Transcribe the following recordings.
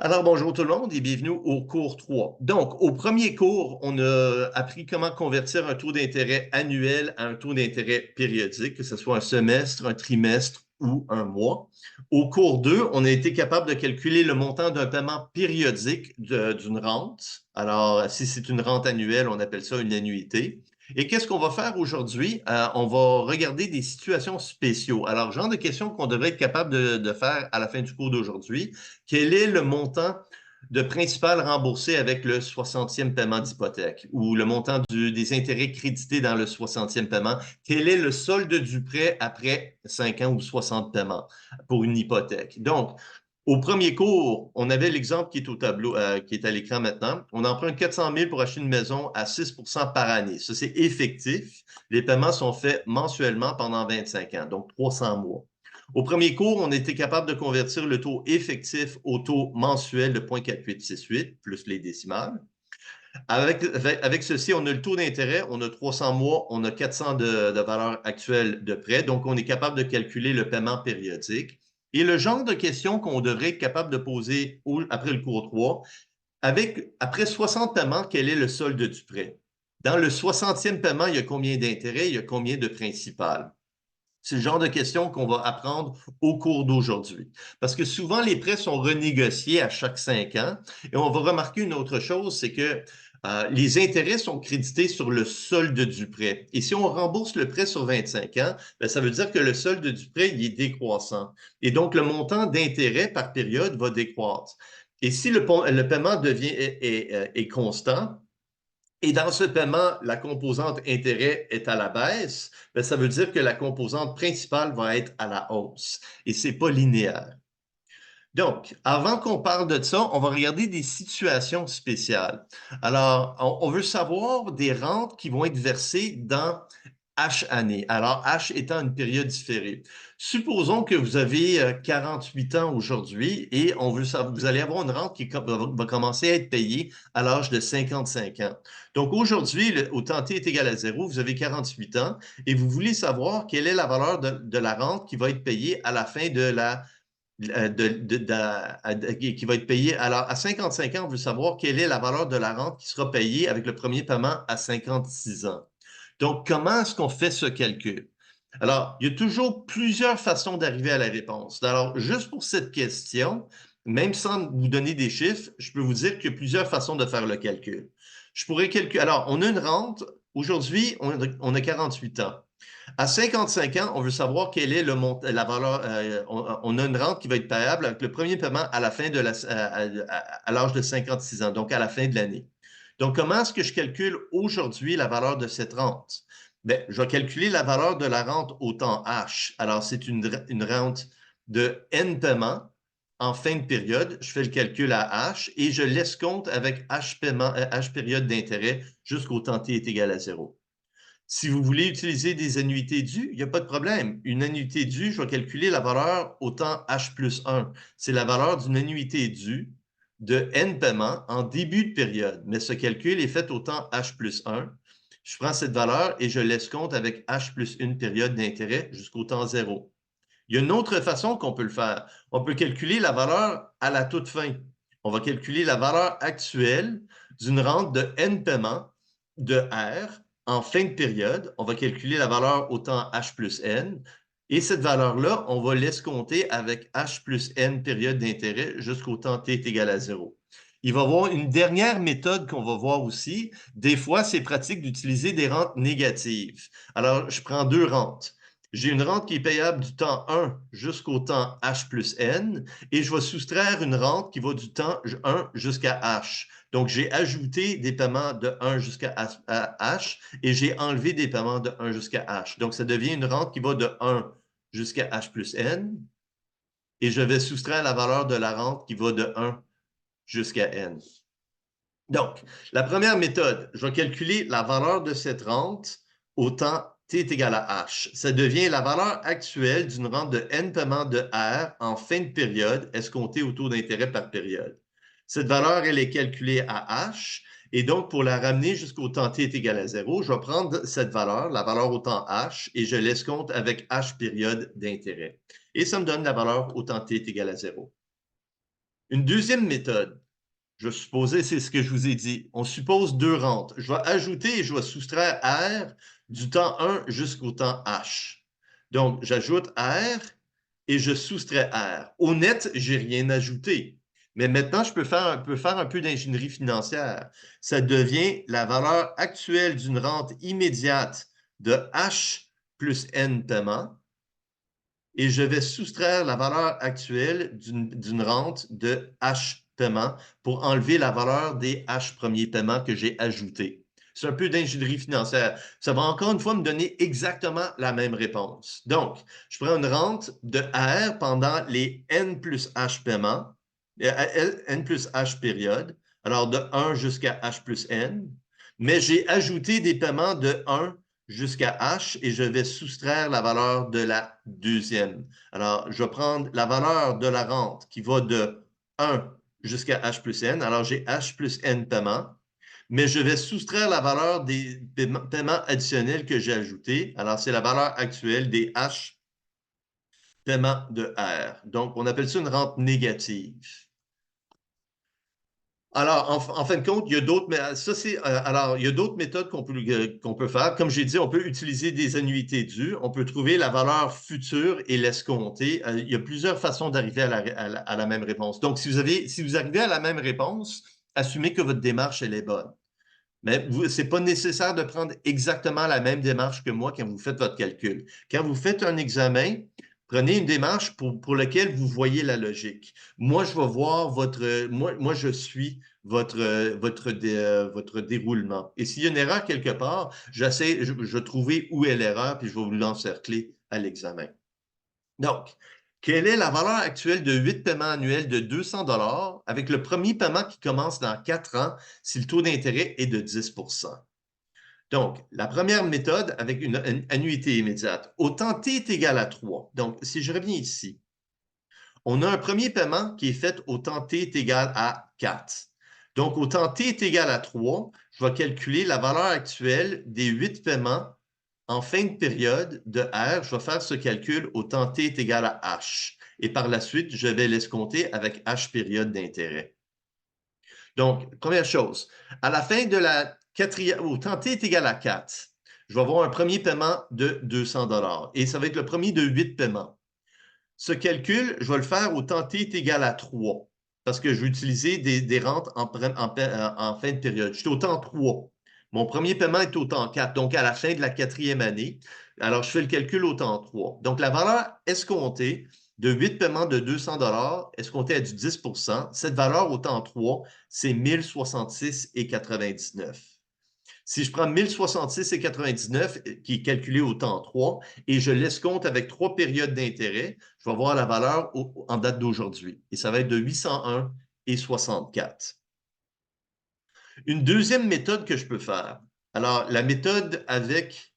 Alors, bonjour tout le monde et bienvenue au cours 3. Donc, au premier cours, on a appris comment convertir un taux d'intérêt annuel à un taux d'intérêt périodique, que ce soit un semestre, un trimestre ou un mois. Au cours 2, on a été capable de calculer le montant d'un paiement périodique d'une rente. Alors, si c'est une rente annuelle, on appelle ça une annuité. Et qu'est-ce qu'on va faire aujourd'hui? On va regarder des situations spéciaux. Alors, genre de questions qu'on devrait être capable de faire à la fin du cours d'aujourd'hui. Quel est le montant de principal remboursé avec le 60e paiement d'hypothèque ou le montant des intérêts crédités dans le 60e paiement? Quel est le solde du prêt après 5 ans ou 60 paiements pour une hypothèque? Donc, au premier cours, on avait l'exemple qui est au tableau, qui est à l'écran maintenant. On emprunte 400 000 pour acheter une maison à 6 par année. Ça, c'est effectif. Les paiements sont faits mensuellement pendant 25 ans, donc 300 mois. Au premier cours, on était capable de convertir le taux effectif au taux mensuel de 0,4868 plus les décimales. Avec ceci, on a le taux d'intérêt, on a 300 mois, on a 400 de valeur actuelle de prêt, donc on est capable de calculer le paiement périodique. Et le genre de questions qu'on devrait être capable de poser après le cours 3, après 60 paiements, quel est le solde du prêt? Dans le 60e paiement, il y a combien d'intérêts, il y a combien de principal? C'est le genre de questions qu'on va apprendre au cours d'aujourd'hui. Parce que souvent, les prêts sont renégociés à chaque 5 ans. Et on va remarquer une autre chose, c'est que les intérêts sont crédités sur le solde du prêt. Et si on rembourse le prêt sur 25 ans, bien, ça veut dire que le solde du prêt il est décroissant. Et donc, le montant d'intérêt par période va décroître. Et si le paiement est constant, et dans ce paiement, la composante intérêt est à la baisse, bien, ça veut dire que la composante principale va être à la hausse. Et ce n'est pas linéaire. Donc, avant qu'on parle de ça, on va regarder des situations spéciales. Alors, on veut savoir des rentes qui vont être versées dans H années. Alors, H étant une période différée. Supposons que vous avez 48 ans aujourd'hui et on veut savoir, vous allez avoir une rente qui va commencer à être payée à l'âge de 55 ans. Donc, aujourd'hui, au temps t est égal à 0, vous avez 48 ans et vous voulez savoir quelle est la valeur de la rente qui va être payée à la fin de la qui va être payé. Alors, à 55 ans, on veut savoir quelle est la valeur de la rente qui sera payée avec le premier paiement à 56 ans. Donc, comment est-ce qu'on fait ce calcul? Alors, il y a toujours plusieurs façons d'arriver à la réponse. Alors, juste pour cette question, même sans vous donner des chiffres, je peux vous dire qu'il y a plusieurs façons de faire le calcul. Je pourrais calculer. Alors, on a une rente. Aujourd'hui, on a 48 ans. À 55 ans, on veut savoir quelle est la valeur. On a une rente qui va être payable avec le premier paiement à la fin de à l'âge de 56 ans, donc à la fin de l'année. Donc, comment est-ce que je calcule aujourd'hui la valeur de cette rente? Bien, je vais calculer la valeur de la rente au temps H. Alors, c'est une rente de N paiements en fin de période. Je fais le calcul à H et je laisse compte avec H période d'intérêt jusqu'au temps T est égal à 0. Si vous voulez utiliser des annuités dues, il n'y a pas de problème. Une annuité due, je vais calculer la valeur au temps H plus 1. C'est la valeur d'une annuité due de N paiements en début de période. Mais ce calcul est fait au temps H plus 1. Je prends cette valeur et je laisse compte avec H plus une période d'intérêt jusqu'au temps 0. Il y a une autre façon qu'on peut le faire. On peut calculer la valeur à la toute fin. On va calculer la valeur actuelle d'une rente de N paiements de R en fin de période. On va calculer la valeur au temps H plus N. Et cette valeur-là, on va l'escompter avec H plus N période d'intérêt jusqu'au temps T est égal à 0. Il va y avoir une dernière méthode qu'on va voir aussi. Des fois, c'est pratique d'utiliser des rentes négatives. Alors, je prends deux rentes. J'ai une rente qui est payable du temps 1 jusqu'au temps H plus N et je vais soustraire une rente qui va du temps 1 jusqu'à H. Donc, j'ai ajouté des paiements de 1 jusqu'à H et j'ai enlevé des paiements de 1 jusqu'à H. Donc, ça devient une rente qui va de 1 jusqu'à H plus N et je vais soustraire la valeur de la rente qui va de 1 jusqu'à N. Donc, la première méthode, je vais calculer la valeur de cette rente au temps t est égal à h. Ça devient la valeur actuelle d'une rente de n paiements de R en fin de période, escomptée au taux d'intérêt par période. Cette valeur, elle est calculée à h. Et donc, pour la ramener jusqu'au temps t est égal à 0, je vais prendre cette valeur, la valeur au temps h, et je l'escompte avec h période d'intérêt. Et ça me donne la valeur au temps t est égal à 0. Une deuxième méthode, je vais supposer, c'est ce que je vous ai dit. On suppose deux rentes. Je vais ajouter et je vais soustraire R du temps 1 jusqu'au temps H. Donc, j'ajoute R et je soustrais R. Au net, je n'ai rien ajouté. Mais maintenant, je peux faire un peu d'ingénierie financière. Ça devient la valeur actuelle d'une rente immédiate de H plus N paiements et je vais soustraire la valeur actuelle d'une rente de H paiement pour enlever la valeur des H premiers paiements que j'ai ajoutés. C'est un peu d'ingénierie financière. Ça va encore une fois me donner exactement la même réponse. Donc, je prends une rente de R pendant les N plus H paiements, N plus H périodes, alors de 1 jusqu'à H plus N, mais j'ai ajouté des paiements de 1 jusqu'à H et je vais soustraire la valeur de la deuxième. Alors, je vais prendre la valeur de la rente qui va de 1 jusqu'à H plus N. Alors, j'ai H plus N paiements, mais je vais soustraire la valeur des paiements additionnels que j'ai ajoutés. Alors, c'est la valeur actuelle des H paiements de R. Donc, on appelle ça une rente négative. Alors, en fin de compte, il y a d'autres, il y a d'autres méthodes qu'on peut faire. Comme j'ai dit, on peut utiliser des annuités dues. On peut trouver la valeur future et l'escompter. Il y a plusieurs façons d'arriver à la même réponse. Donc, si vous arrivez à la même réponse, assumez que votre démarche, elle est bonne. Mais ce n'est pas nécessaire de prendre exactement la même démarche que moi quand vous faites votre calcul. Quand vous faites un examen, prenez une démarche pour laquelle vous voyez la logique. Moi, je vais voir moi, je suis votre déroulement. Et s'il y a une erreur quelque part, je vais trouver où est l'erreur, puis je vais vous l'encercler à l'examen. Donc, quelle est la valeur actuelle de 8 paiements annuels de 200 avec le premier paiement qui commence dans 4 ans si le taux d'intérêt est de 10 Donc, la première méthode avec une annuité immédiate. Au temps t est égal à 3. Donc, si je reviens ici, on a un premier paiement qui est fait au temps t est égal à 4. Donc, au temps t est égal à 3, je vais calculer la valeur actuelle des 8 paiements en fin de période de R. Je vais faire ce calcul au temps t est égal à H. Et par la suite, je vais l'escompter avec H période d'intérêt. Donc, première chose, à la fin de la quatrième, au temps t est égal à 4, je vais avoir un premier paiement de 200 et ça va être le premier de 8 paiements. Ce calcul, je vais le faire au temps t est égal à 3 parce que je vais utiliser des rentes en fin de période. Je suis au temps 3. Mon premier paiement est au temps 4, donc à la fin de la quatrième année. Alors, je fais le calcul au temps 3. Donc, la valeur escomptée de 8 paiements de 200 escomptée à du 10 cette valeur au temps 3, c'est 1066,99. Si je prends 1066,99 qui est calculé au temps 3 et je l'escompte avec 3 périodes d'intérêt, je vais avoir la valeur en date d'aujourd'hui. Et ça va être de 801,64. Une deuxième méthode que je peux faire. Alors, la méthode avec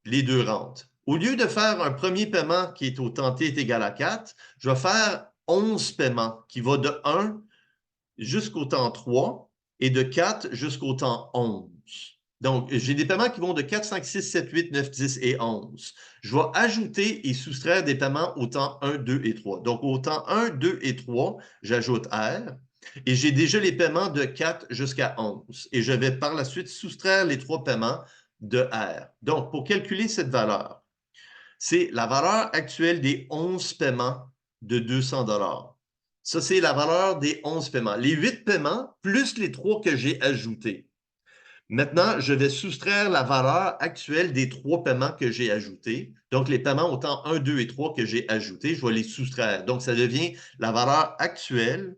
les deux rentes. Au lieu de faire un premier paiement qui est au temps t est égal à 4, je vais faire 11 paiements qui va de 1 jusqu'au temps 3 et de 4 jusqu'au temps 11. Donc, j'ai des paiements qui vont de 4, 5, 6, 7, 8, 9, 10 et 11. Je vais ajouter et soustraire des paiements au temps 1, 2 et 3. Donc, au temps 1, 2 et 3, j'ajoute R. Et j'ai déjà les paiements de 4 jusqu'à 11. Et je vais par la suite soustraire les 3 paiements de R. Donc, pour calculer cette valeur, c'est la valeur actuelle des 11 paiements de 200 Ça, c'est la valeur des 11 paiements. Les 8 paiements plus les 3 que j'ai ajoutés. Maintenant, je vais soustraire la valeur actuelle des 3 paiements que j'ai ajoutés. Donc, les paiements au temps 1, 2 et 3 que j'ai ajoutés, je vais les soustraire. Donc, ça devient la valeur actuelle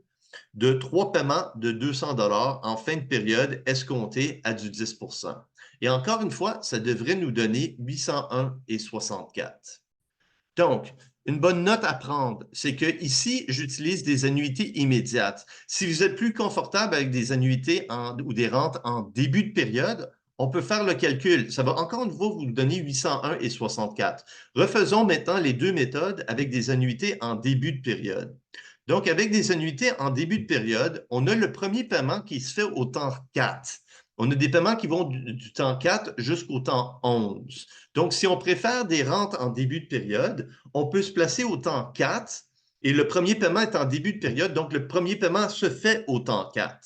de 3 paiements de 200 en fin de période escomptés à du 10 Et encore une fois, ça devrait nous donner 801,64. Donc, une bonne note à prendre, c'est que ici, j'utilise des annuités immédiates. Si vous êtes plus confortable avec des annuités ou des rentes en début de période, on peut faire le calcul. Ça va encore une fois vous donner 801,64. Refaisons maintenant les deux méthodes avec des annuités en début de période. Donc, avec des annuités en début de période, on a le premier paiement qui se fait au temps 4. On a des paiements qui vont du temps 4 jusqu'au temps 11. Donc, si on préfère des rentes en début de période, on peut se placer au temps 4 Et le premier paiement est en début de période, donc le premier paiement se fait au temps 4.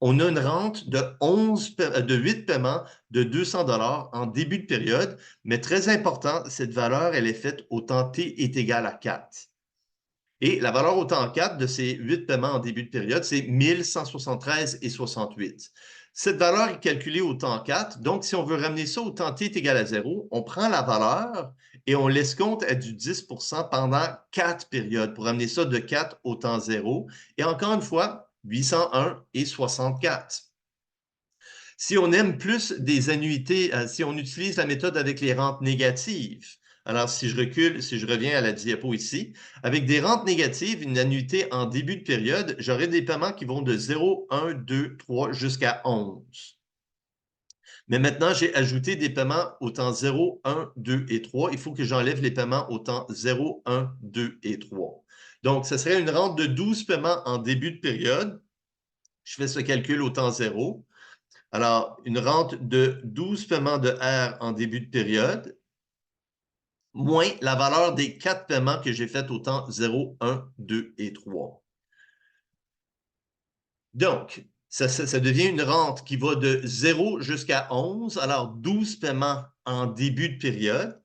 On a une rente de 8 paiements de 200 en début de période, mais très important, cette valeur, elle est faite au temps T est égal à 4. Et la valeur au temps 4 de ces 8 paiements en début de période, c'est 1173,68. Cette valeur est calculée au temps 4. Donc, si on veut ramener ça au temps t est égal à 0, on prend la valeur et on l'escompte à du 10 pendant 4 périodes pour ramener ça de 4 au temps 0. Et encore une fois, 801 et 64. Si on aime plus des annuités, si on utilise la méthode avec les rentes négatives, alors si je recule, si je reviens à la diapo ici, avec des rentes négatives, une annuité en début de période, j'aurai des paiements qui vont de 0, 1, 2, 3 jusqu'à 11. Mais maintenant, j'ai ajouté des paiements au temps 0, 1, 2 et 3. Il faut que j'enlève les paiements au temps 0, 1, 2 et 3. Donc, ce serait une rente de 12 paiements en début de période. Je fais ce calcul au temps 0. Alors, une rente de 12 paiements de R en début de période, moins la valeur des 4 paiements que j'ai faits au temps 0, 1, 2 et 3. Donc, ça devient une rente qui va de 0 jusqu'à 11, alors 12 paiements en début de période,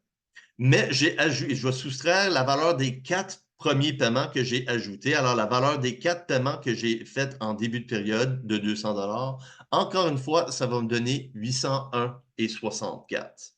mais je vais soustraire la valeur des 4 premiers paiements que j'ai ajoutés. Alors, la valeur des 4 paiements que j'ai faits en début de période de 200 encore une fois, ça va me donner 801 et 64.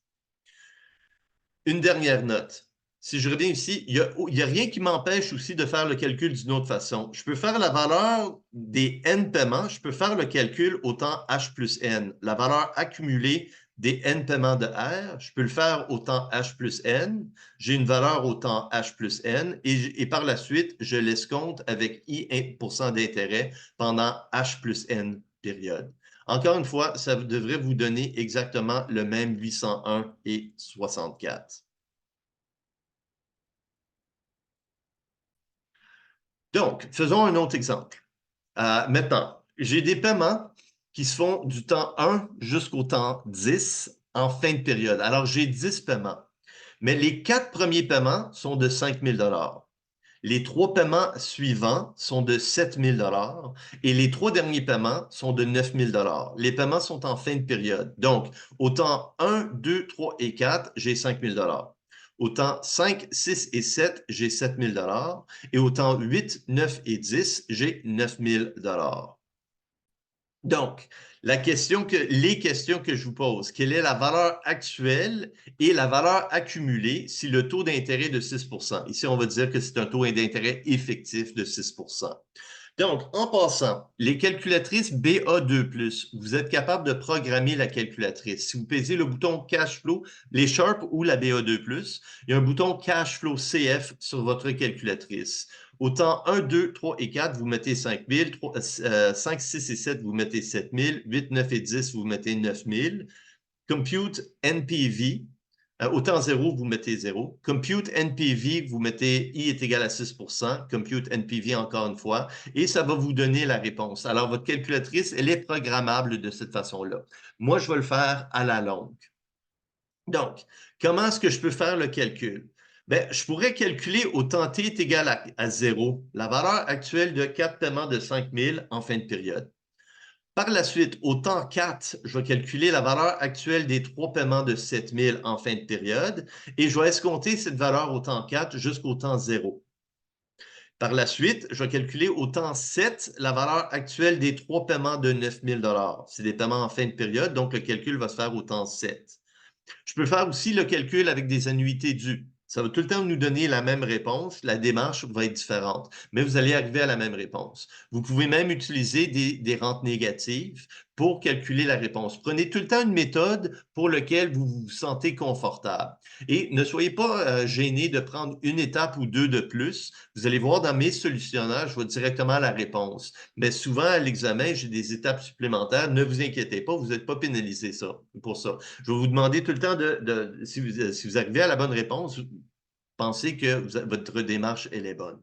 Une dernière note. Si je reviens ici, il n'y a rien qui m'empêche aussi de faire le calcul d'une autre façon. Je peux faire la valeur des N paiements, je peux faire le calcul au temps H plus N. La valeur accumulée des N paiements de R, je peux le faire au temps H plus N. J'ai une valeur au temps H plus N et par la suite, je l'escompte avec I d'intérêt pendant H plus N période. Encore une fois, ça devrait vous donner exactement le même 801 et 64. Donc, faisons un autre exemple. Maintenant, j'ai des paiements qui se font du temps 1 jusqu'au temps 10 en fin de période. Alors, j'ai 10 paiements. Mais les 4 premiers paiements sont de 5 000 Les 3 paiements suivants sont de 7 000 et les 3 derniers paiements sont de 9 000 Les paiements sont en fin de période. Donc, au temps 1, 2, 3 et 4, j'ai 5 000 Au temps 5, 6 et 7, j'ai 7 000 et au temps 8, 9 et 10, j'ai 9 000 Donc, les questions que je vous pose, quelle est la valeur actuelle et la valeur accumulée si le taux d'intérêt est de 6 Ici, on va dire que c'est un taux d'intérêt effectif de 6 Donc, en passant, les calculatrices BA2+, vous êtes capable de programmer la calculatrice. Si vous pesez le bouton Cash Flow, les Sharp ou la BA2+, il y a un bouton Cash Flow CF sur votre calculatrice. Autant 1, 2, 3 et 4, vous mettez 5 000. 5, 6 et 7, vous mettez 7 000. 8, 9 et 10, vous mettez 9 000. Compute NPV, autant 0, vous mettez 0. Compute NPV, vous mettez I est égal à 6 Compute NPV encore une fois, et ça va vous donner la réponse. Alors, votre calculatrice, elle est programmable de cette façon-là. Moi, je vais le faire à la longue. Donc, comment est-ce que je peux faire le calcul? Bien, je pourrais calculer au temps t est égal à 0 la valeur actuelle de 4 paiements de 5 000 en fin de période. Par la suite, au temps 4, je vais calculer la valeur actuelle des 3 paiements de 7 000 en fin de période et je vais escompter cette valeur au temps 4 jusqu'au temps 0. Par la suite, je vais calculer au temps 7 la valeur actuelle des 3 paiements de 9 000 C'est des paiements en fin de période, donc le calcul va se faire au temps 7. Je peux faire aussi le calcul avec des annuités dues. Ça va tout le temps nous donner la même réponse. La démarche va être différente, mais vous allez arriver à la même réponse. Vous pouvez même utiliser des rentes négatives pour calculer la réponse. Prenez tout le temps une méthode pour laquelle vous vous sentez confortable. Et ne soyez pas gêné de prendre une étape ou deux de plus. Vous allez voir dans mes solutionnaires, je vois directement la réponse. Mais souvent, à l'examen, j'ai des étapes supplémentaires. Ne vous inquiétez pas, vous n'êtes pas pénalisé pour ça. Je vais vous demander tout le temps si vous arrivez à la bonne réponse, pensez que votre démarche, elle est bonne.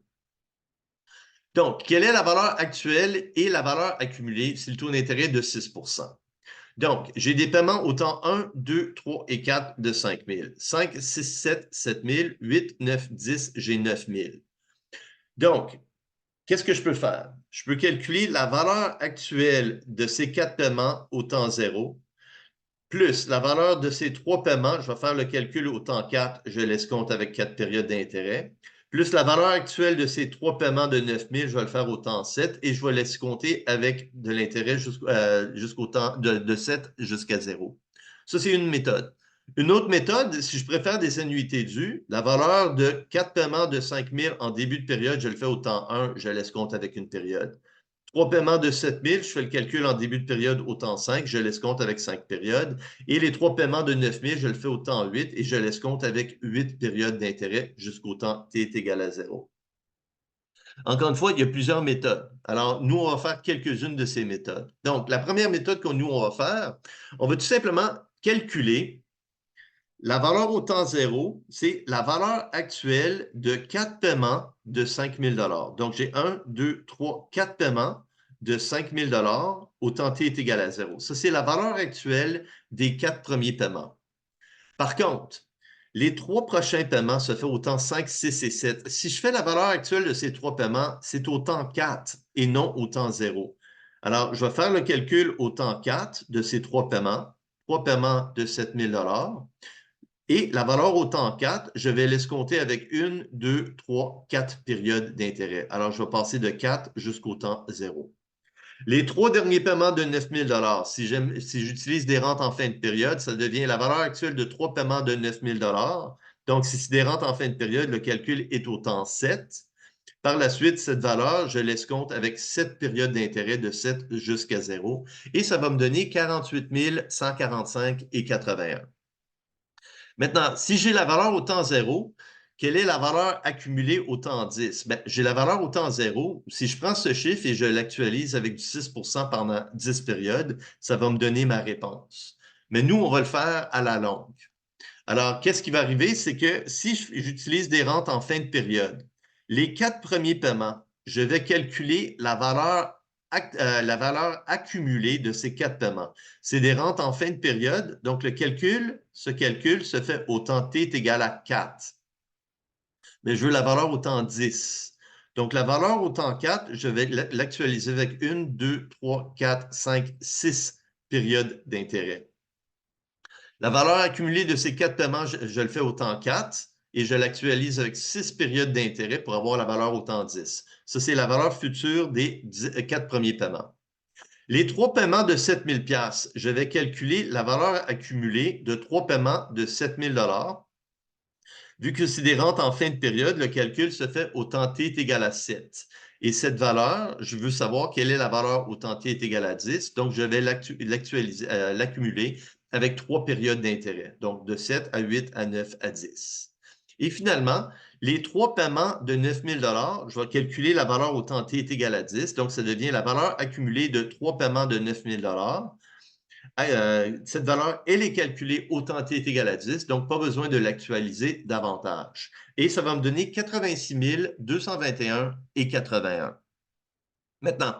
Donc, quelle est la valeur actuelle et la valeur accumulée si le taux d'intérêt est de 6 Donc, j'ai des paiements au temps 1, 2, 3 et 4 de 5 000. 5, 6, 7, 7 000. 8, 9, 10, j'ai 9 000. Donc, qu'est-ce que je peux faire? Je peux calculer la valeur actuelle de ces 4 paiements au temps 0, plus la valeur de ces 3 paiements, je vais faire le calcul au temps 4, je l'escompte avec 4 périodes d'intérêt, plus la valeur actuelle de ces 3 paiements de 9 000, je vais le faire au temps 7 et je vais l'escompter avec de l'intérêt jusqu'au temps de 7 jusqu'à 0. Ça, c'est une méthode. Une autre méthode, si je préfère des annuités dues, la valeur de 4 paiements de 5 000 en début de période, je le fais au temps 1, je l'escompte avec une période. 3 paiements de 7 000, je fais le calcul en début de période au temps 5, je l'escompte avec 5 périodes. Et les 3 paiements de 9 000, je le fais au temps 8 et je l'escompte avec 8 périodes d'intérêt jusqu'au temps t est égal à 0. Encore une fois, il y a plusieurs méthodes. Alors, nous, on va faire quelques-unes de ces méthodes. Donc, la première méthode que nous, on va faire, on va tout simplement calculer la valeur au temps 0, c'est la valeur actuelle de 4 paiements de 5 000 $. Donc, j'ai 1, 2, 3, 4 paiements de 5 000 $ au temps t est égal à 0. Ça, c'est la valeur actuelle des 4 premiers paiements. Par contre, les 3 prochains paiements se font au temps 5, 6 et 7. Si je fais la valeur actuelle de ces 3 paiements, c'est au temps 4 et non au temps 0. Alors, je vais faire le calcul au temps 4 de ces 3 paiements, 3 paiements de 7 000 $. Et la valeur au temps 4, je vais l'escompter avec 1, 2, 3, 4 périodes d'intérêt. Alors, je vais passer de 4 jusqu'au temps 0. Les 3 derniers paiements de 9 000 $, si j'utilise des rentes en fin de période, ça devient la valeur actuelle de 3 paiements de 9 000 $. Donc, si c'est des rentes en fin de période, le calcul est au temps 7. Par la suite, cette valeur, je l'escompte avec 7 périodes d'intérêt de 7 jusqu'à 0. Et ça va me donner 48 145 et 81. Maintenant, si j'ai la valeur au temps 0, quelle est la valeur accumulée au temps 10? Bien, j'ai la valeur au temps 0. Si je prends ce chiffre et je l'actualise avec du 6 pendant 10 périodes, ça va me donner ma réponse. Mais nous, on va le faire à la longue. Alors, qu'est-ce qui va arriver? C'est que si j'utilise des rentes en fin de période, les 4 premiers paiements, je vais calculer la valeur accumulée de ces 4 paiements. C'est des rentes en fin de période, donc ce calcul se fait au temps t est égal à 4. Mais je veux la valeur au temps 10. Donc, la valeur au temps 4, je vais l'actualiser avec 1, 2, 3, 4, 5, 6 périodes d'intérêt. La valeur accumulée de ces 4 paiements, je le fais au temps 4 et je l'actualise avec 6 périodes d'intérêt pour avoir la valeur au temps 10. Ça, c'est la valeur future des 4 premiers paiements. Les 3 paiements de 7 000 $, je vais calculer la valeur accumulée de 3 paiements de 7 000 $. Vu que c'est des rentes en fin de période, le calcul se fait au temps t est égal à 7. Et cette valeur, je veux savoir quelle est la valeur au temps t est égal à 10. Donc, je vais l'accumuler avec 3 périodes d'intérêt. Donc, de 7 à 8 à 9 à 10. Et finalement, les 3 paiements de 9 000 $, je vais calculer la valeur au temps t est égal à 10. Donc, ça devient la valeur accumulée de 3 paiements de 9 000 $. Cette valeur, elle est calculée au temps t est égal à 10, donc pas besoin de l'actualiser davantage. Et ça va me donner 86 221 et 81. Maintenant,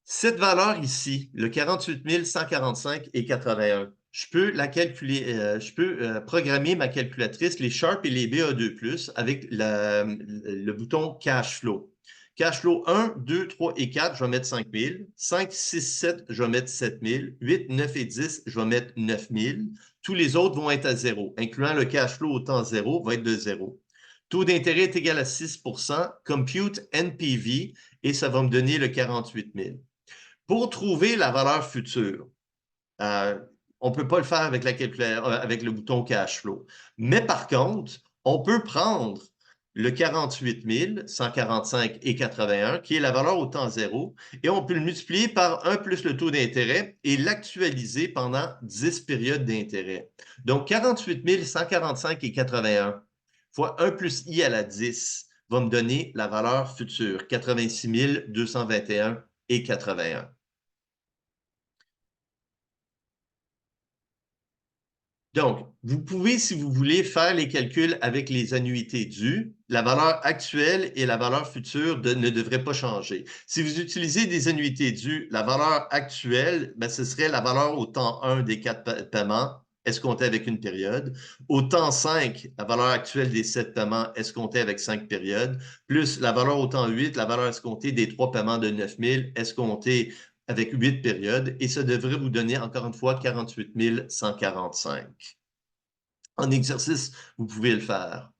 cette valeur ici, le 48 145 et 81, je peux la calculer, je peux programmer ma calculatrice, les Sharp et les BA2+, avec le bouton Cash Flow. Cash flow 1, 2, 3 et 4, je vais mettre 5 000. 5, 6, 7, je vais mettre 7 000. 8, 9 et 10, je vais mettre 9 000. Tous les autres vont être à 0, incluant le cash flow au temps 0, va être de 0. Taux d'intérêt est égal à 6 compute NPV, et ça va me donner le 48 000. Pour trouver la valeur future, on ne peut pas le faire avec avec le bouton cash flow. Mais par contre, on peut prendre le 48 145 et 81, qui est la valeur au temps 0, et on peut le multiplier par 1 plus le taux d'intérêt et l'actualiser pendant 10 périodes d'intérêt. Donc, 48 145 et 81 fois 1 plus i à la 10 va me donner la valeur future, 86 221 et 81. Donc, vous pouvez, si vous voulez, faire les calculs avec les annuités dues. La valeur actuelle et la valeur future ne devraient pas changer. Si vous utilisez des annuités dues, la valeur actuelle, ben, ce serait la valeur au temps 1 des 4 paiements escompté avec une période. Au temps 5, la valeur actuelle des 7 paiements escomptés avec 5 périodes, plus la valeur au temps 8, la valeur escomptée des 3 paiements de 9 000 escomptés avec 8 périodes. Et ça devrait vous donner, encore une fois, 48 145. En exercice, vous pouvez le faire.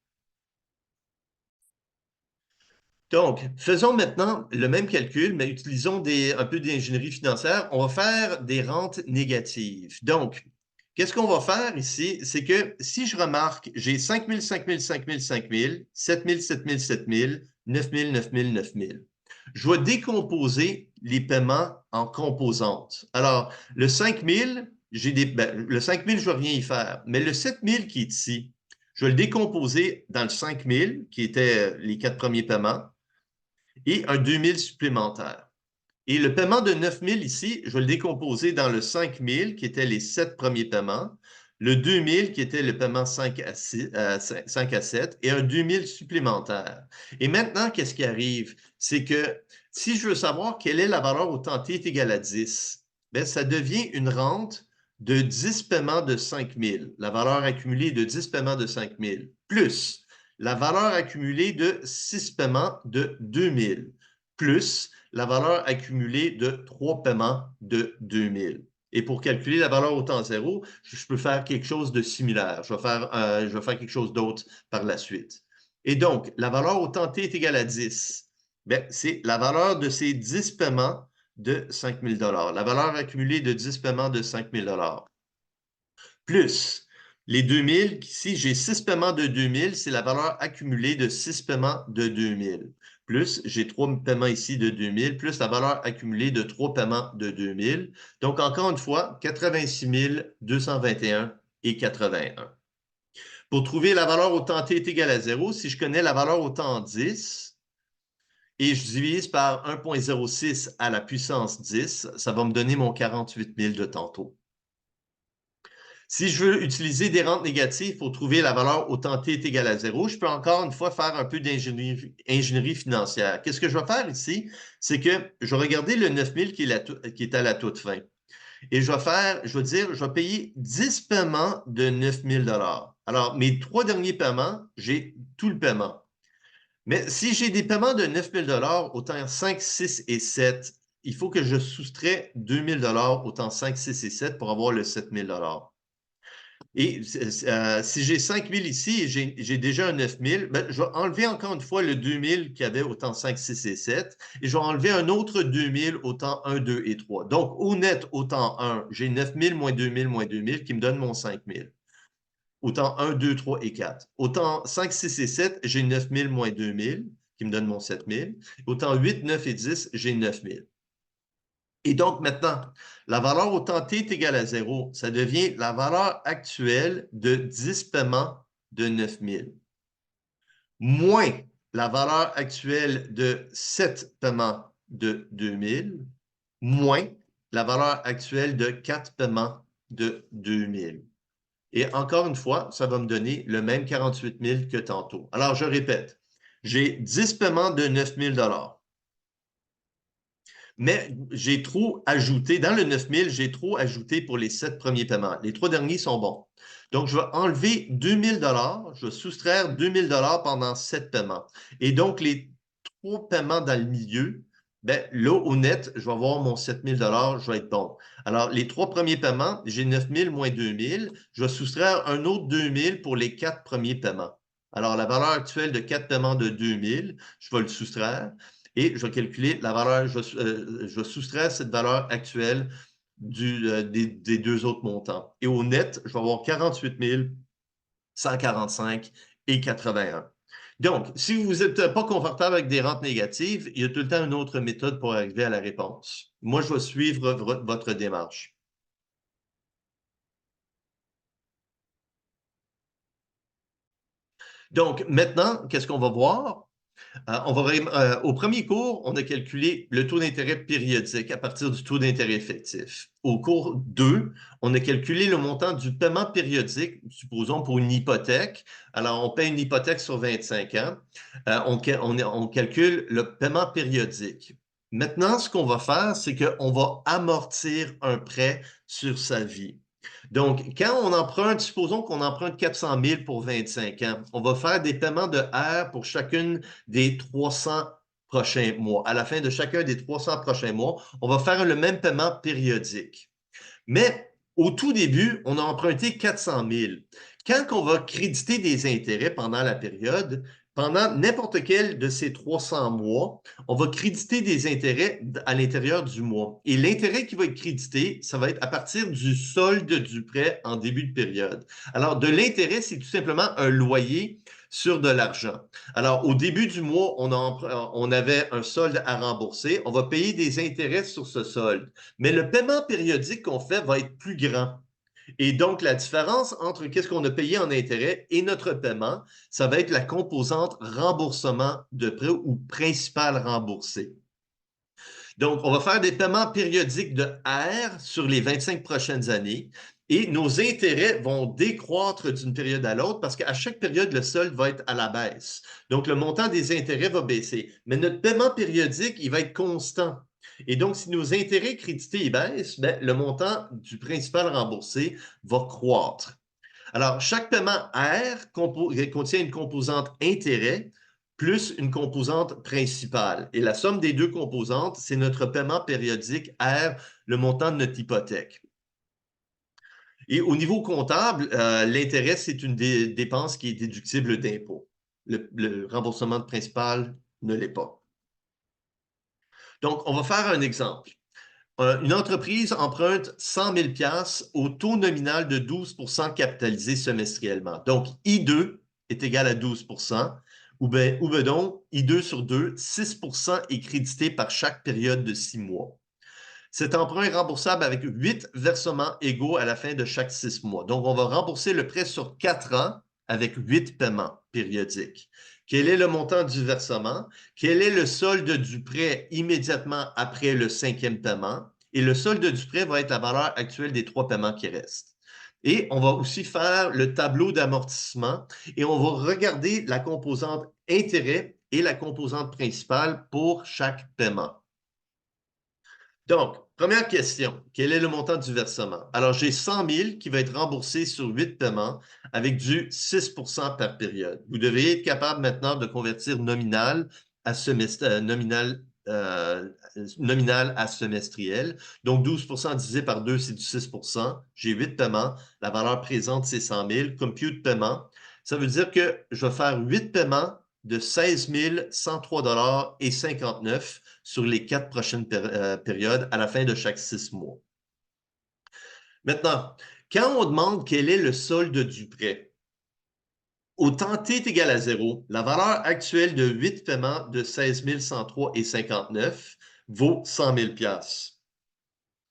Donc, faisons maintenant le même calcul, mais utilisons un peu d'ingénierie financière. On va faire des rentes négatives. Donc, qu'est-ce qu'on va faire ici? C'est que si je remarque, j'ai 5 000, 5 000, 5 000, 5 000, 7 000, 7 000, 7 000, 9 000, 9 000, 9 000. Je vais décomposer les paiements en composantes. Alors, le 5 000, le 5 000, je ne vais rien y faire. Mais le 7 000 qui est ici, je vais le décomposer dans le 5 000, qui étaient les 4 premiers paiements, et un 2 000 supplémentaire. Et le paiement de 9 000 ici, je vais le décomposer dans le 5 000, qui étaient les 7 premiers paiements, le 2 000, qui était le paiement 5 à 7, et un 2 000 supplémentaire. Et maintenant, qu'est-ce qui arrive? C'est que si je veux savoir quelle est la valeur au temps t est égal à 10, bien, ça devient une rente de 10 paiements de 5 000, la valeur accumulée de 10 paiements de 5 000, plus la valeur accumulée de 6 paiements de 2 000, plus la valeur accumulée de 3 paiements de 2 000. Et pour calculer la valeur au temps zéro, je peux faire quelque chose de similaire. Je vais faire quelque chose d'autre par la suite. Et donc, la valeur au temps t est égale à 10. Bien, c'est la valeur de ces 10 paiements de 5 000 $. La valeur accumulée de 10 paiements de 5 000 $. Plus les 2 000, ici, j'ai 6 paiements de 2 000, c'est la valeur accumulée de 6 paiements de 2 000. Plus, j'ai 3 paiements ici de 2 000, plus la valeur accumulée de 3 paiements de 2 000. Donc, encore une fois, 86 221 et 81. Pour trouver la valeur au temps t est égal à 0, si je connais la valeur au temps 10 et je divise par 1,06 à la puissance 10, ça va me donner mon 48 000 de tantôt. Si je veux utiliser des rentes négatives pour trouver la valeur au temps t est égal à 0, je peux encore une fois faire un peu d'ingénierie financière. Qu'est-ce que je vais faire ici? C'est que je vais regarder le 9 000 qui est à la toute fin. Et je vais dire, je vais payer 10 paiements de 9 000 $. Alors, mes 3 derniers paiements, j'ai tout le paiement. Mais si j'ai des paiements de 9 000 $ au temps 5, 6 et 7, il faut que je soustrais 2 000 $ au temps 5, 6 et 7 pour avoir le 7 000 $. Et si j'ai 5 000 ici et j'ai déjà un 9 000, ben, je vais enlever encore une fois le 2 000 qu'il y avait au temps 5, 6 et 7 et je vais enlever un autre 2 000 au temps 1, 2 et 3. Donc, au net, au temps 1, j'ai 9 000 moins 2 000 moins 2 000 qui me donne mon 5 000. Au temps 1, 2, 3 et 4. Au temps 5, 6 et 7, j'ai 9 000 moins 2 000 qui me donne mon 7 000. Au temps 8, 9 et 10, j'ai 9 000. Et donc, maintenant, la valeur au temps t est égale à 0. Ça devient la valeur actuelle de 10 paiements de 9 000, moins la valeur actuelle de 7 paiements de 2 000, moins la valeur actuelle de 4 paiements de 2 000. Et encore une fois, ça va me donner le même 48 000 que tantôt. Alors, je répète, j'ai 10 paiements de 9 000 $. Mais j'ai trop ajouté, dans le 9 000, j'ai trop ajouté pour les 7 premiers paiements. Les 3 derniers sont bons. Donc, je vais enlever 2 000 $, je vais soustraire 2 000 $ pendant 7 paiements. Et donc, les 3 paiements dans le milieu, ben, là, au net, je vais avoir mon 7 000 $, je vais être bon. Alors, les 3 premiers paiements, j'ai 9 000 moins 2 000. Je vais soustraire un autre 2 000 pour les 4 premiers paiements. Alors, la valeur actuelle de 4 paiements de 2 000, je vais le soustraire et je vais calculer la valeur, je vais soustraire cette valeur actuelle des 2 autres montants. Et au net, je vais avoir 48 145 et 81. Donc, si vous n'êtes pas confortable avec des rentes négatives, il y a tout le temps une autre méthode pour arriver à la réponse. Moi, je vais suivre votre démarche. Donc, maintenant, qu'est-ce qu'on va voir? Au premier cours, on a calculé le taux d'intérêt périodique à partir du taux d'intérêt effectif. Au cours 2, on a calculé le montant du paiement périodique, supposons pour une hypothèque. Alors, on paie une hypothèque sur 25 ans. On calcule le paiement périodique. Maintenant, ce qu'on va faire, c'est qu'on va amortir un prêt sur sa vie. Donc, quand on emprunte, supposons qu'on emprunte 400 000 pour 25 ans, on va faire des paiements de R pour chacune des 300 prochains mois. À la fin de chacun des 300 prochains mois, on va faire le même paiement périodique. Mais au tout début, on a emprunté 400 000. Quand on va créditer des intérêts pendant la période, pendant n'importe quel de ces 300 mois, on va créditer des intérêts à l'intérieur du mois. Et l'intérêt qui va être crédité, ça va être à partir du solde du prêt en début de période. Alors, de l'intérêt, c'est tout simplement un loyer sur de l'argent. Alors, au début du mois, on avait un solde à rembourser. On va payer des intérêts sur ce solde. Mais le paiement périodique qu'on fait va être plus grand. Et donc, la différence entre qu'est-ce qu'on a payé en intérêt et notre paiement, ça va être la composante remboursement de prêt ou principal remboursé. Donc, on va faire des paiements périodiques de R sur les 25 prochaines années et nos intérêts vont décroître d'une période à l'autre parce qu'à chaque période, le solde va être à la baisse. Donc, le montant des intérêts va baisser. Mais notre paiement périodique, il va être constant. Et donc, si nos intérêts crédités baissent, ben, le montant du principal remboursé va croître. Alors, chaque paiement R contient une composante intérêt plus une composante principale. Et la somme des deux composantes, c'est notre paiement périodique R, le montant de notre hypothèque. Et au niveau comptable, l'intérêt, c'est une dépense qui est déductible d'impôt. Le remboursement de principal ne l'est pas. Donc, on va faire un exemple. Une entreprise emprunte 100 000 au taux nominal de 12 capitalisé semestriellement. Donc, I2 est égal à 12 ou bien donc, I2 sur 2, 6 est crédité par chaque période de 6 mois. Cet emprunt est remboursable avec 8 versements égaux à la fin de chaque 6 mois. Donc, on va rembourser le prêt sur 4 ans avec 8 paiements périodiques. Quel est le montant du versement? Quel est le solde du prêt immédiatement après le 5e paiement? Et le solde du prêt va être la valeur actuelle des 3 paiements qui restent. Et on va aussi faire le tableau d'amortissement et on va regarder la composante intérêt et la composante principale pour chaque paiement. Donc, première question, quel est le montant du versement? Alors, j'ai 100 000 qui va être remboursé sur 8 paiements avec du 6 par période. Vous devriez être capable maintenant de convertir nominal à nominal à semestriel. Donc, 12 divisé par 2, c'est du 6 J'ai 8 paiements. La valeur présente, c'est 100 000. Compute paiement. Ça veut dire que je vais faire 8 paiements de 16 103 et 59 sur les 4 prochaines périodes à la fin de chaque 6 mois. Maintenant, quand on demande quel est le solde du prêt, au temps t est égal à 0, la valeur actuelle de 8 paiements de 16 103 et 59 vaut 100 000 $.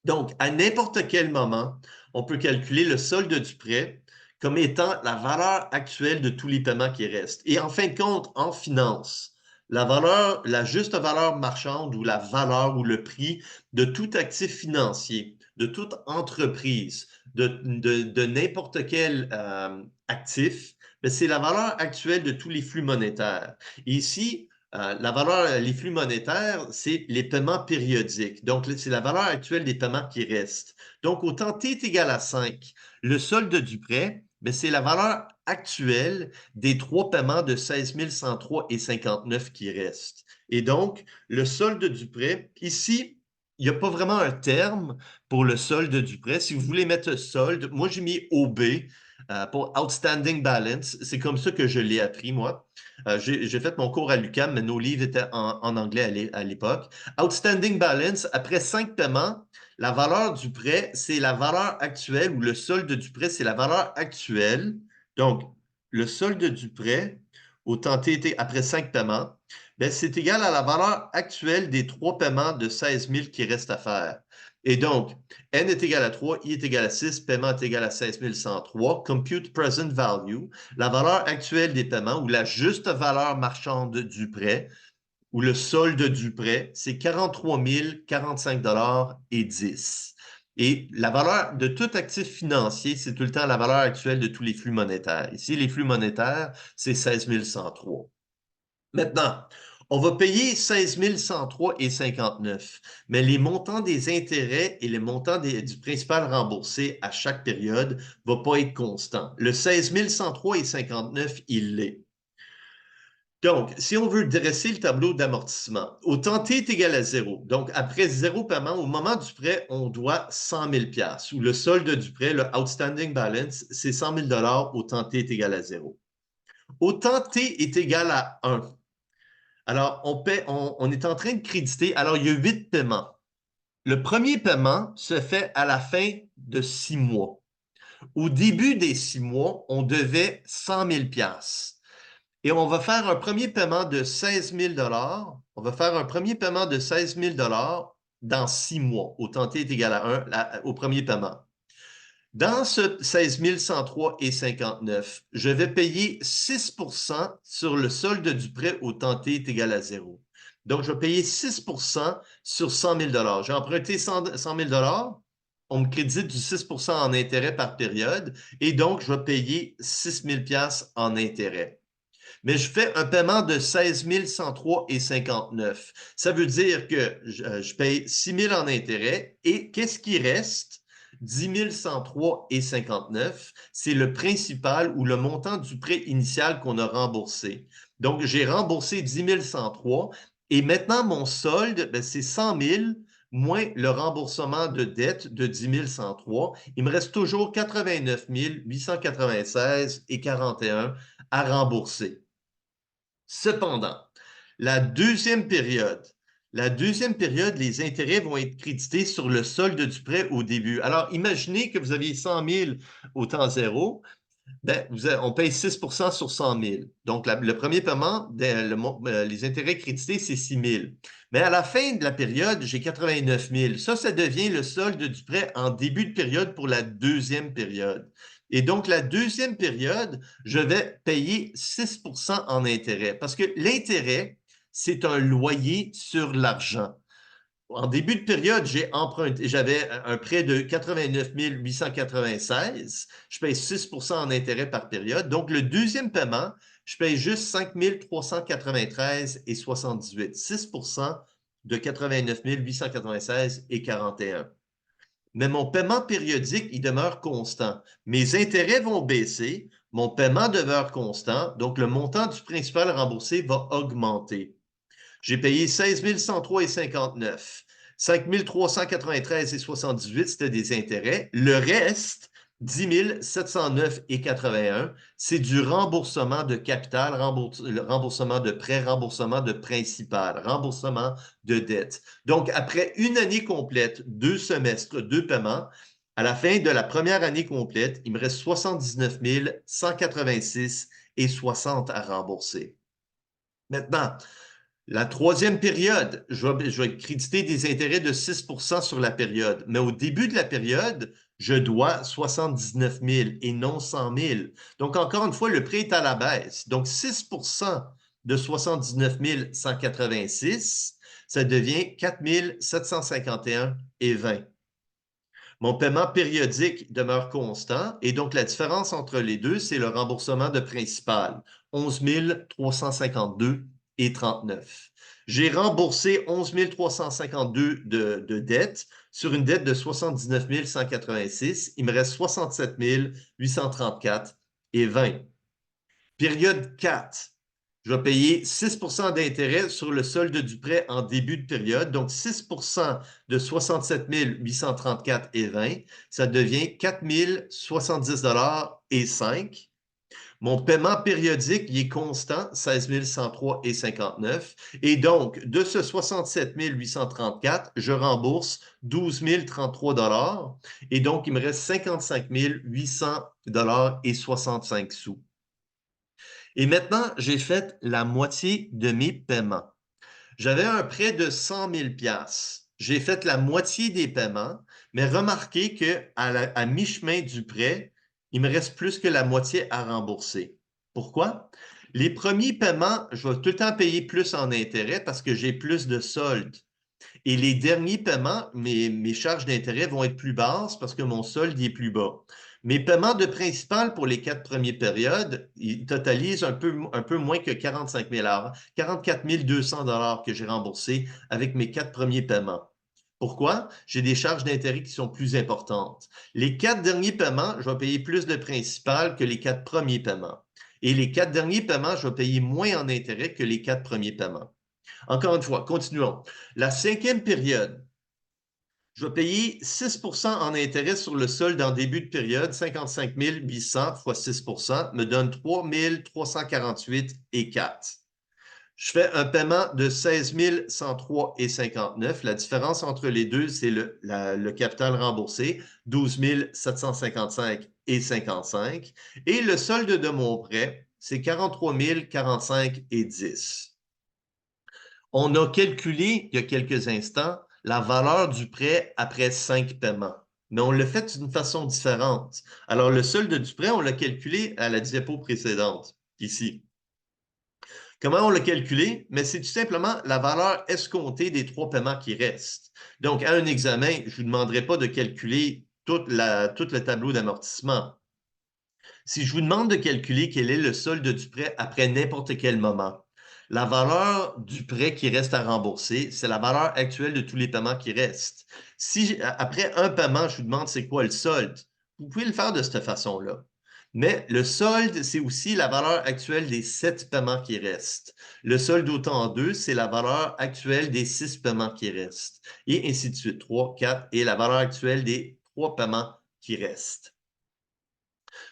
Donc, à n'importe quel moment, on peut calculer le solde du prêt comme étant la valeur actuelle de tous les paiements qui restent. Et en fin de compte, en finance, la juste valeur marchande ou la valeur ou le prix de tout actif financier, de toute entreprise, de n'importe quel actif, c'est la valeur actuelle de tous les flux monétaires. Et ici, la valeur, les flux monétaires, c'est les paiements périodiques. Donc, c'est la valeur actuelle des paiements qui restent. Donc, au temps t est égal à 5, le solde du prêt, c'est la valeur actuelle des 3 paiements de 16 103 et 59 qui restent. Et donc, le solde du prêt, ici, il n'y a pas vraiment un terme pour le solde du prêt. Si vous voulez mettre solde, moi, j'ai mis OB pour Outstanding Balance. C'est comme ça que je l'ai appris, moi. J'ai fait mon cours à l'UQAM, mais nos livres étaient en anglais à l'époque. Outstanding Balance, après 5 paiements, la valeur du prêt, c'est la valeur actuelle, ou le solde du prêt, c'est la valeur actuelle. Donc, le solde du prêt, au temps T après 5 paiements, c'est égal à la valeur actuelle des 3 paiements de 16 000 qui restent à faire. Et donc, N est égal à 3, I est égal à 6, paiement est égal à 16 103, compute present value, la valeur actuelle des paiements ou la juste valeur marchande du prêt ou le solde du prêt, c'est 43 045 et 10. Et la valeur de tout actif financier, c'est tout le temps la valeur actuelle de tous les flux monétaires. Ici, les flux monétaires, c'est 16 103. Maintenant, On va payer 16 103,59, mais les montants des intérêts et les montants du principal remboursé à chaque période ne vont pas être constants. Le 16 103,59, il l'est. Donc, si on veut dresser le tableau d'amortissement, au temps t est égal à 0. Donc, après 0 paiement, au moment du prêt, on doit 100 000 ou le solde du prêt, le outstanding balance, c'est 100 000 au temps t est égal à 0. Au temps t est égal à 1. Alors, on est en train de créditer. Alors, il y a 8 paiements. Le premier paiement se fait à la fin de 6 mois. Au début des 6 mois, on devait 100 000 et on va faire un premier paiement de 16 000 On va faire un premier paiement de 16 000 dans 6 mois. Au temps t est égal à 1 au premier paiement. Dans ce 16 103,59, je vais payer 6 sur le solde du prêt au temps t est égal à 0. Donc, je vais payer 6 sur 100 000 J'ai emprunté 100 000 on me crédite du 6 en intérêt par période et donc, je vais payer 6 000 en intérêt. Mais je fais un paiement de 16 103,59. Ça veut dire que je paye 6 000 en intérêt et qu'est-ce qui reste? 10 103,59, c'est le principal ou le montant du prêt initial qu'on a remboursé. Donc, j'ai remboursé 10 103 et maintenant, mon solde, c'est 100 000 moins le remboursement de dette de 10 103. Il me reste toujours 89 896,41 à rembourser. Cependant, la deuxième période, les intérêts vont être crédités sur le solde du prêt au début. Alors, imaginez que vous aviez 100 000 au temps zéro. Ben, on paye 6 sur 100 000. Donc, le premier paiement, les intérêts crédités, c'est 6 000. Mais à la fin de la période, j'ai 89 000. Ça devient le solde du prêt en début de période pour la deuxième période. Et donc, la deuxième période, je vais payer 6 en intérêt parce que l'intérêt, c'est un loyer sur l'argent. En début de période, j'avais un prêt de 89 896. Je paye 6 en intérêt par période. Donc, le deuxième paiement, je paye juste 5 393,78. 6 de 89 896,41. Mais mon paiement périodique, il demeure constant. Mes intérêts vont baisser, mon paiement demeure constant, donc le montant du principal remboursé va augmenter. J'ai payé 16 103,59. 5 393,78, c'était des intérêts. Le reste, 10 709,81, c'est du remboursement de capital, remboursement de prêt, remboursement de principal, remboursement de dette. Donc, après une année complète, 2 semestres, 2 paiements, à la fin de la première année complète, il me reste 79 186,60 à rembourser. Maintenant, la troisième période, je vais créditer des intérêts de 6 sur la période. Mais au début de la période, je dois 79 000 et non 100 000. Donc, encore une fois, le prêt est à la baisse. Donc, 6 de 79 186, ça devient 4 751,20. Mon paiement périodique demeure constant et donc la différence entre les deux, c'est le remboursement de principal, 11 352,39. J'ai remboursé 11 352 de dette sur une dette de 79 186. Il me reste 67 834,20. Période 4. Je vais payer 6 d'intérêt sur le solde du prêt en début de période. Donc, 6 de 67 834,20, ça devient 4 070,05. Mon paiement périodique, il est constant, 16 103,59. Et donc, de ce 67 834, je rembourse 12 033 et donc, il me reste 55 800,65 sous. Et maintenant, j'ai fait la moitié de mes paiements. J'avais un prêt de 100 000 J'ai fait la moitié des paiements, mais remarquez qu'à mi-chemin du prêt, il me reste plus que la moitié à rembourser. Pourquoi? Les premiers paiements, je vais tout le temps payer plus en intérêt parce que j'ai plus de soldes. Et les derniers paiements, mes charges d'intérêt vont être plus basses parce que mon solde est plus bas. Mes paiements de principal pour les 4 premières périodes, ils totalisent un peu moins que 45 000 44 200 que j'ai remboursés avec mes 4 premiers paiements. Pourquoi? J'ai des charges d'intérêt qui sont plus importantes. Les 4 derniers paiements, je vais payer plus de principal que les 4 premiers paiements. Et les 4 derniers paiements, je vais payer moins en intérêt que les 4 premiers paiements. Encore une fois, continuons. La 5e période, je vais payer 6 en intérêt sur le solde en début de période. 55 800 fois 6 me donne 3 348 et 4. Je fais un paiement de 16 103 et 59. La différence entre les deux, c'est le capital remboursé, 12 755 et 55. Et le solde de mon prêt, c'est 43 045 et 10. On a calculé il y a quelques instants la valeur du prêt après 5 paiements, mais on l'a fait d'une façon différente. Alors, le solde du prêt, on l'a calculé à la diapo précédente, ici. Comment on l'a calculé? Mais c'est tout simplement la valeur escomptée des 3 paiements qui restent. Donc, à un examen, je ne vous demanderai pas de calculer tout le tableau d'amortissement. Si je vous demande de calculer quel est le solde du prêt après n'importe quel moment, la valeur du prêt qui reste à rembourser, c'est la valeur actuelle de tous les paiements qui restent. Si après un paiement, je vous demande c'est quoi le solde, vous pouvez le faire de cette façon-là. Mais le solde, c'est aussi la valeur actuelle des 7 paiements qui restent. Le solde au temps 2, c'est la valeur actuelle des 6 paiements qui restent. Et ainsi de suite, 3, 4, et la valeur actuelle des 3 paiements qui restent.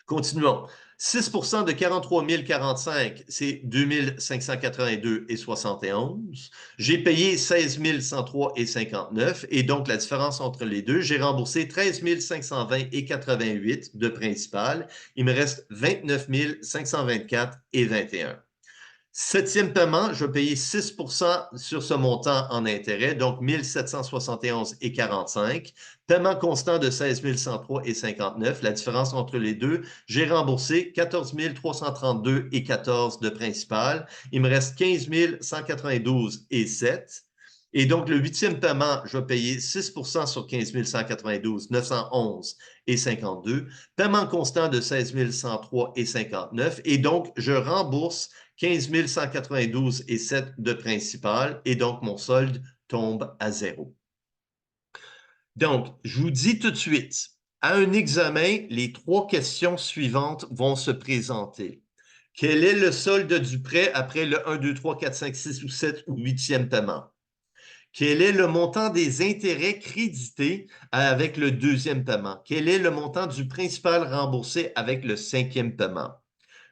Continuons. 6 de 43 045, c'est 2 582 et 71. J'ai payé 16 103 et 59. Et donc, la différence entre les deux, j'ai remboursé 13 520 et 88 de principal. Il me reste 29 524 et 21. 7e paiement, je vais payer 6 sur ce montant en intérêt, donc 1 771 et 45. Paiement constant de 16 103 et 59. La différence entre les deux, j'ai remboursé 14 332 et 14 de principal. Il me reste 15 192 et 7. Et donc, le 8e paiement, je vais payer 6 sur 15 192, 911 et 52. Paiement constant de 16 103 et 59. Et donc, je rembourse 15 192 et 7 de principal. Et donc, mon solde tombe à 0. Donc, je vous dis tout de suite, à un examen, les 3 questions suivantes vont se présenter. Quel est le solde du prêt après le 1, 2, 3, 4, 5, 6 ou 7 ou 8e paiement? Quel est le montant des intérêts crédités avec le 2e paiement? Quel est le montant du principal remboursé avec le 5e paiement?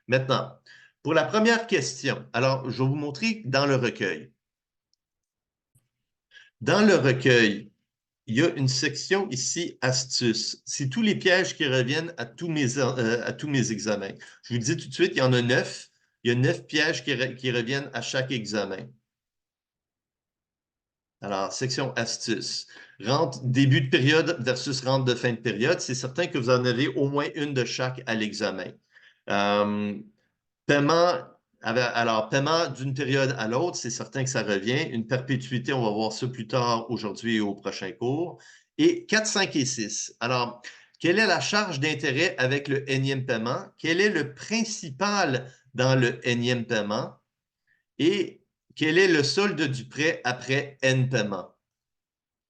Maintenant, pour la première question, alors je vais vous montrer dans le recueil. Dans le recueil, il y a une section ici, astuces. C'est tous les pièges qui reviennent à tous mes examens. Je vous dis tout de suite, il y en a 9. Il y a 9 pièges qui reviennent à chaque examen. Alors, section astuces. Rente début de période versus rente de fin de période. C'est certain que vous en avez au moins une de chaque à l'examen. Paiement, alors, paiement d'une période à l'autre, c'est certain que ça revient. Une perpétuité, on va voir ça plus tard aujourd'hui et au prochain cours. Et 4, 5 et 6. Alors, quelle est la charge d'intérêt avec le énième paiement? Quel est le principal dans le énième paiement? Et quel est le solde du prêt après N paiement?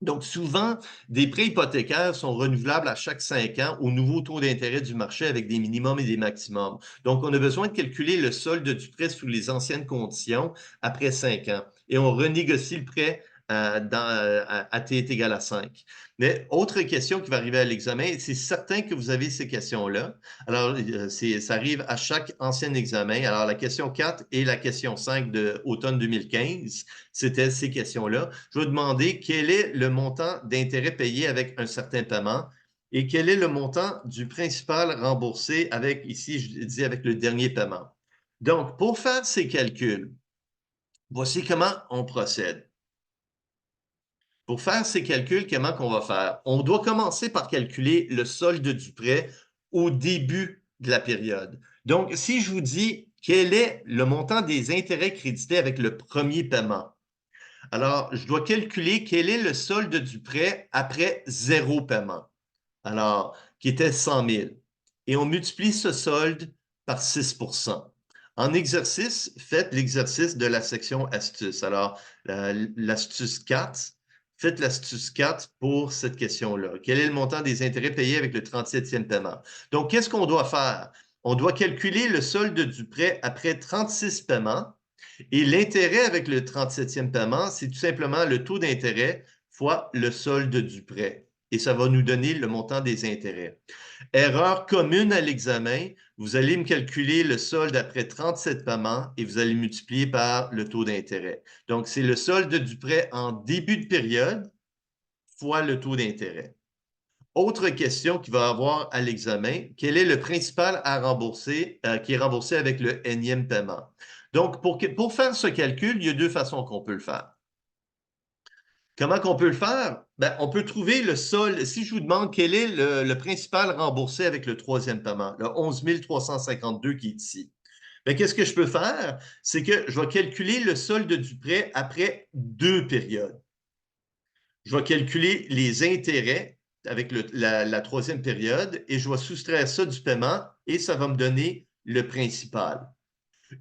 Donc, souvent, des prêts hypothécaires sont renouvelables à chaque 5 ans au nouveau taux d'intérêt du marché avec des minimums et des maximums. Donc, on a besoin de calculer le solde du prêt sous les anciennes conditions après 5 ans. Et on renégocie le prêt à T est égal à 5. Mais autre question qui va arriver à l'examen, c'est certain que vous avez ces questions-là. Alors, ça arrive à chaque ancien examen. Alors, la question 4 et la question 5 de automne 2015, c'était ces questions-là. Je vais demander quel est le montant d'intérêt payé avec un certain paiement et quel est le montant du principal remboursé avec, ici, je dis avec le dernier paiement. Donc, pour faire ces calculs, voici comment on procède. Pour faire ces calculs, comment qu'on va faire? On doit commencer par calculer le solde du prêt au début de la période. Donc, si je vous dis quel est le montant des intérêts crédités avec le premier paiement, alors je dois calculer quel est le solde du prêt après 0 paiement, alors qui était 100 000. et on multiplie ce solde par 6 %. En exercice, faites l'exercice de la section astuce. Alors, l'astuce 4, faites l'astuce 4 pour cette question-là. Quel est le montant des intérêts payés avec le 37e paiement? Donc, qu'est-ce qu'on doit faire? On doit calculer le solde du prêt après 36 paiements et l'intérêt avec le 37e paiement, c'est tout simplement le taux d'intérêt fois le solde du prêt. Et ça va nous donner le montant des intérêts. Erreur commune à l'examen, vous allez me calculer le solde après 37 paiements et vous allez multiplier par le taux d'intérêt. Donc, c'est le solde du prêt en début de période fois le taux d'intérêt. Autre question qu'il va avoir à l'examen, quel est le principal à rembourser qui est remboursé avec le énième paiement? Donc, pour faire ce calcul, il y a deux façons qu'on peut le faire. Comment qu'on peut le faire? Ben, on peut trouver le solde. Si je vous demande quel est le principal remboursé avec le troisième paiement, le 11 352 qui est ici. Ben, qu'est-ce que je peux faire? C'est que je vais calculer le solde du prêt après 2 périodes. Je vais calculer les intérêts avec la troisième période et je vais soustraire ça du paiement et ça va me donner le principal.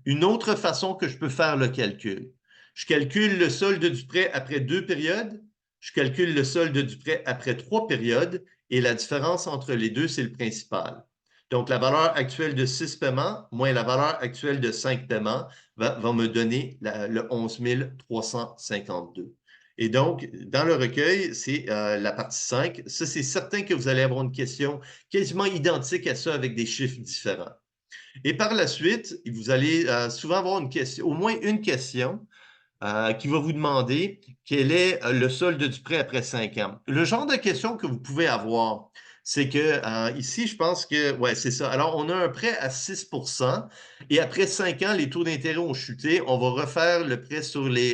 Une autre façon que je peux faire le calcul, je calcule le solde du prêt après 2 périodes, je calcule le solde du prêt après 3 périodes et la différence entre les deux, c'est le principal. Donc, la valeur actuelle de 6 paiements moins la valeur actuelle de 5 paiements va me donner le 11 352. Et donc, dans le recueil, c'est la partie 5. Ça, c'est certain que vous allez avoir une question quasiment identique à ça avec des chiffres différents. Et par la suite, vous allez souvent avoir une question, au moins une question qui va vous demander quel est le solde du prêt après 5 ans. Le genre de question que vous pouvez avoir, c'est que ici, je pense que, ouais, c'est ça. Alors, on a un prêt à 6 % et après 5 ans, les taux d'intérêt ont chuté. On va refaire le prêt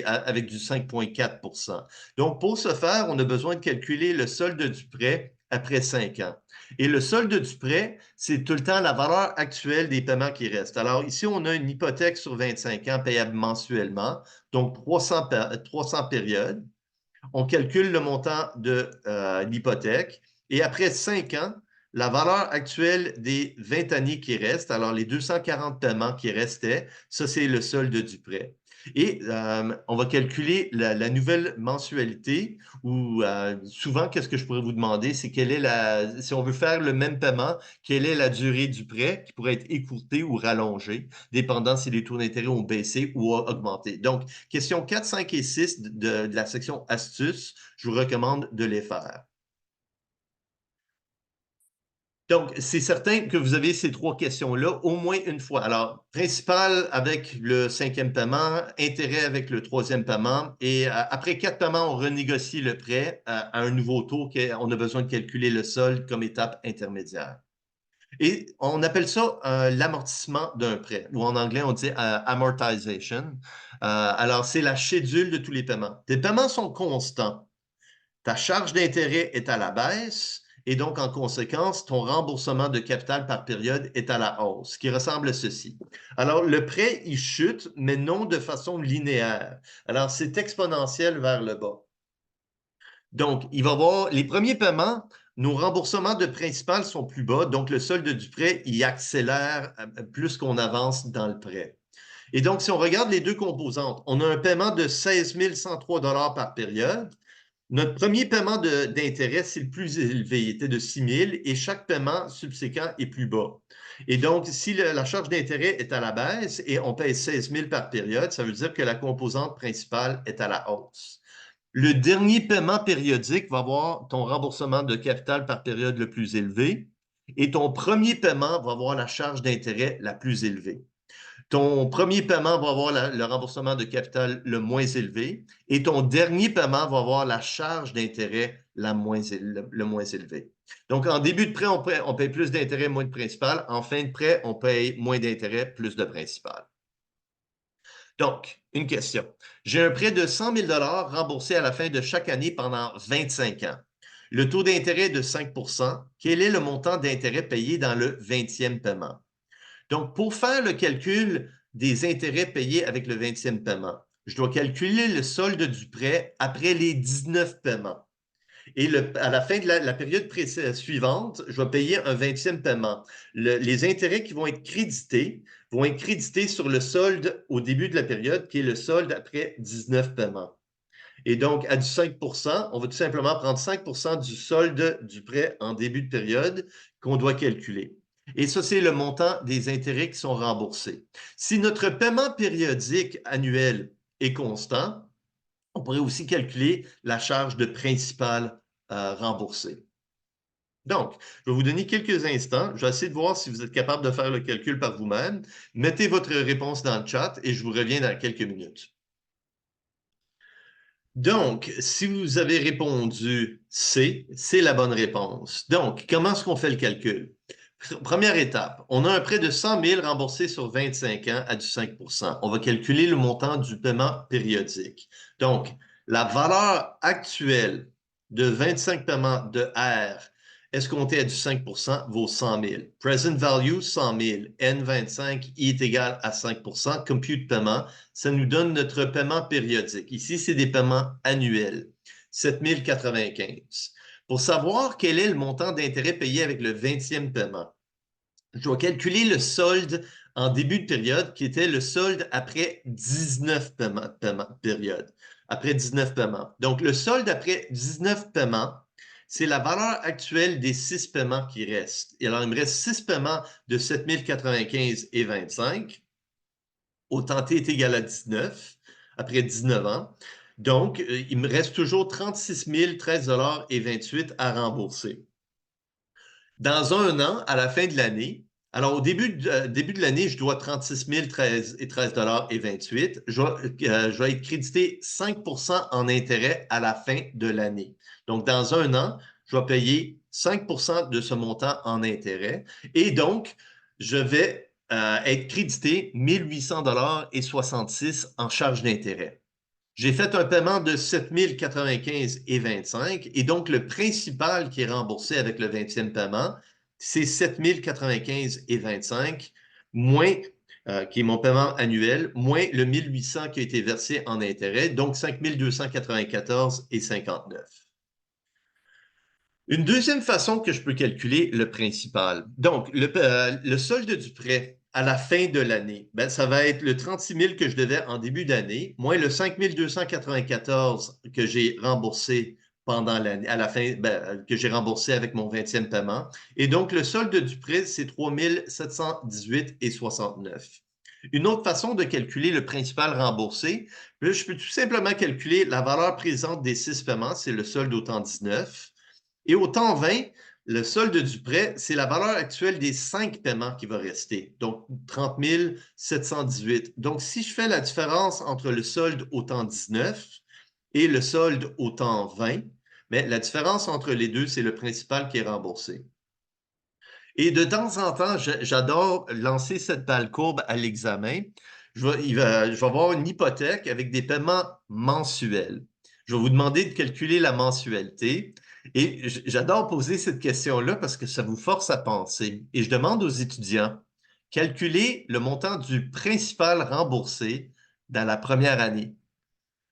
avec du 5,4 %. Donc, pour ce faire, on a besoin de calculer le solde du prêt après 5 ans. Et le solde du prêt, c'est tout le temps la valeur actuelle des paiements qui restent. Alors, ici, on a une hypothèque sur 25 ans payable mensuellement, donc 300 périodes. On calcule le montant de l'hypothèque et après 5 ans, la valeur actuelle des 20 années qui restent, alors les 240 paiements qui restaient, ça, c'est le solde du prêt. Et on va calculer la nouvelle mensualité ou souvent, qu'est-ce que je pourrais vous demander, c'est si on veut faire le même paiement, quelle est la durée du prêt qui pourrait être écourtée ou rallongée, dépendant si les taux d'intérêt ont baissé ou ont augmenté. Donc, questions 4, 5 et 6 de la section astuces, je vous recommande de les faire. Donc, c'est certain que vous avez ces trois questions-là au moins une fois. Alors, principal avec le 5e paiement, intérêt avec le 3e paiement, et après 4 paiements, on renégocie le prêt à un nouveau taux qu'on a besoin de calculer le solde comme étape intermédiaire. Et on appelle ça l'amortissement d'un prêt, ou en anglais, on dit amortization. Alors, c'est la chédule de tous les paiements. Tes paiements sont constants. Ta charge d'intérêt est à la baisse et donc, en conséquence, ton remboursement de capital par période est à la hausse, qui ressemble à ceci. Alors, le prêt, il chute, mais non de façon linéaire. Alors, c'est exponentiel vers le bas. Donc, il va y avoir les premiers paiements, nos remboursements de principal sont plus bas, donc le solde du prêt, il accélère plus qu'on avance dans le prêt. Et donc, si on regarde les deux composantes, on a un paiement de 16 103 $ par période. Notre premier paiement d'intérêt, c'est le plus élevé, il était de 6 000 et chaque paiement subséquent est plus bas. Et donc, si la charge d'intérêt est à la baisse et on paye 16 000 par période, ça veut dire que la composante principale est à la hausse. Le dernier paiement périodique va avoir ton remboursement de capital par période le plus élevé et ton premier paiement va avoir la charge d'intérêt la plus élevée. Ton premier paiement va avoir le remboursement de capital le moins élevé et ton dernier paiement va avoir la charge d'intérêt le moins élevé. Donc, en début de prêt, on paye plus d'intérêt, moins de principal. En fin de prêt, on paye moins d'intérêt, plus de principal. Donc, une question. J'ai un prêt de 100 000 $ remboursé à la fin de chaque année pendant 25 ans. Le taux d'intérêt est de 5 %. Quel est le montant d'intérêt payé dans le 20e paiement? Donc, pour faire le calcul des intérêts payés avec le 20e paiement, je dois calculer le solde du prêt après les 19 paiements. Et à la fin de la période suivante, je vais payer un 20e paiement. Les intérêts qui vont être crédités sur le solde au début de la période, qui est le solde après 19 paiements. Et donc, à du 5 on va tout simplement prendre 5 du solde du prêt en début de période qu'on doit calculer. Et ça, c'est le montant des intérêts qui sont remboursés. Si notre paiement périodique annuel est constant, on pourrait aussi calculer la charge de principal remboursée. Donc, je vais vous donner quelques instants. Je vais essayer de voir si vous êtes capable de faire le calcul par vous-même. Mettez votre réponse dans le chat et je vous reviens dans quelques minutes. Donc, si vous avez répondu C, c'est la bonne réponse. Donc, comment est-ce qu'on fait le calcul? Première étape, on a un prêt de 100 000 remboursé sur 25 ans à du 5 On va calculer le montant du paiement périodique. Donc, la valeur actuelle de 25 paiements de R escompté à du 5 vaut 100 000. Present value, 100 000. N25, I est égal à 5 compute paiement, ça nous donne notre paiement périodique. Ici, c'est des paiements annuels, 7 095. Pour savoir quel est le montant d'intérêt payé avec le 20e paiement, je dois calculer le solde en début de période, qui était le solde après 19 périodes. Après 19 paiements. Donc, le solde après 19 paiements, c'est la valeur actuelle des 6 paiements qui restent. Et alors, il me reste 6 paiements de 7 095 et 25. Autant T est égal à 19, après 19 ans. Donc, il me reste toujours 36 013 et 28 à rembourser. Dans un an, à la fin de l'année, alors au début de l'année, je dois 36 013 et 13 et 28. Je vais être crédité 5 en intérêt à la fin de l'année. Donc, dans un an, je vais payer 5 de ce montant en intérêt. Et donc, je vais être crédité 1 800 et 66 en charge d'intérêt. J'ai fait un paiement de 7 095 et 25 et donc le principal qui est remboursé avec le 20e paiement, c'est 7 095 et 25 moins, qui est mon paiement annuel, moins le 1 800 qui a été versé en intérêt, donc 5 294 et 59. Une deuxième façon que je peux calculer le principal. Donc, le solde du prêt à la fin de l'année, ben, ça va être le 36 000 que je devais en début d'année, moins le 5 294 que j'ai remboursé pendant l'année, à la fin, ben, que j'ai remboursé avec mon 20e paiement. Et donc, le solde du prêt, c'est 3 718 et 69. Une autre façon de calculer le principal remboursé, là, je peux tout simplement calculer la valeur présente des 6 paiements, c'est le solde au temps 19. Et au temps 20, le solde du prêt, c'est la valeur actuelle des 5 paiements qui va rester, donc 30 718. Donc, si je fais la différence entre le solde au temps 19 et le solde au temps 20, mais la différence entre les deux, c'est le principal qui est remboursé. Et de temps en temps, j'adore lancer cette balle courbe à l'examen. Je vais avoir une hypothèque avec des paiements mensuels. Je vais vous demander de calculer la mensualité. Et j'adore poser cette question-là parce que ça vous force à penser. Et je demande aux étudiants, calculez le montant du principal remboursé dans la première année.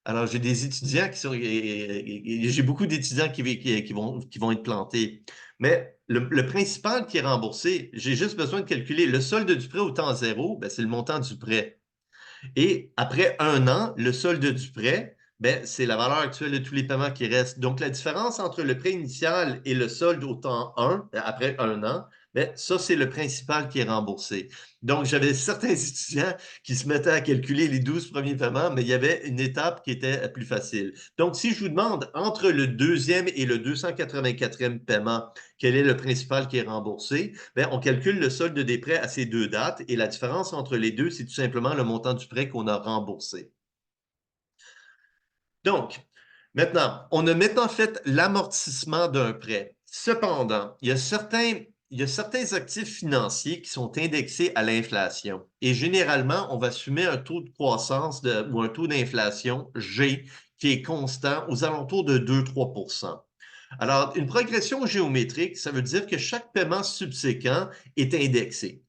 Alors, j'ai des étudiants qui sont. J'ai beaucoup d'étudiants qui vont être plantés. Mais le principal qui est remboursé, j'ai juste besoin de calculer le solde du prêt au temps zéro, ben, c'est le montant du prêt. Et après un an, le solde du prêt, ben, c'est la valeur actuelle de tous les paiements qui restent. Donc, la différence entre le prêt initial et le solde au temps 1, après un an, ben, ça, c'est le principal qui est remboursé. Donc, j'avais certains étudiants qui se mettaient à calculer les 12 premiers paiements, mais il y avait une étape qui était plus facile. Donc, si je vous demande entre le deuxième et le 284e paiement, quel est le principal qui est remboursé, ben, on calcule le solde des prêts à ces deux dates et la différence entre les deux, c'est tout simplement le montant du prêt qu'on a remboursé. Donc, maintenant, on a maintenant fait l'amortissement d'un prêt. Cependant, il y a certains actifs financiers qui sont indexés à l'inflation. Et généralement, on va assumer un taux de croissance ou un taux d'inflation G qui est constant aux alentours de 2-3 %. Alors, une progression géométrique, ça veut dire que chaque paiement subséquent est indexé.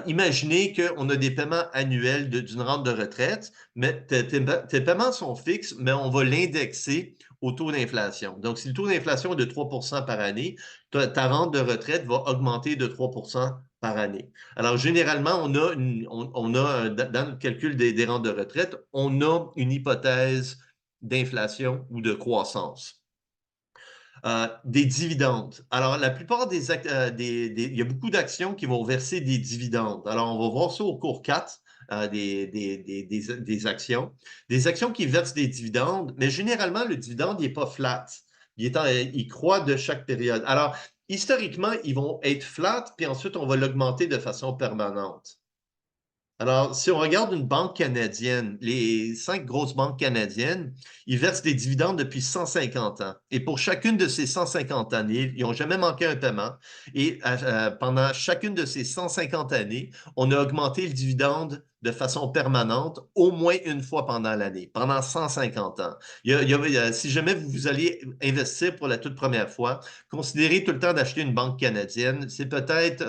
Imaginez qu'on a des paiements annuels d'une rente de retraite, mais tes paiements sont fixes, mais on va l'indexer au taux d'inflation. Donc, si le taux d'inflation est de 3 par année, ta rente de retraite va augmenter de 3 par année. Alors, généralement, dans le calcul des rentes de retraite, on a une hypothèse d'inflation ou de croissance. Des dividendes. Alors, la plupart il y a beaucoup d'actions qui vont verser des dividendes. Alors, on va voir ça au cours 4 des actions. Des actions qui versent des dividendes, mais généralement, le dividende n'est pas flat. Il croît de chaque période. Alors, historiquement, ils vont être flat, puis ensuite, on va l'augmenter de façon permanente. Alors, si on regarde une banque canadienne, les 5 grosses banques canadiennes, ils versent des dividendes depuis 150 ans. Et pour chacune de ces 150 années, ils n'ont jamais manqué un paiement. Et pendant chacune de ces 150 années, on a augmenté le dividende de façon permanente au moins une fois pendant l'année, pendant 150 ans. Si jamais vous allez investir pour la toute première fois, considérez tout le temps d'acheter une banque canadienne. C'est peut-être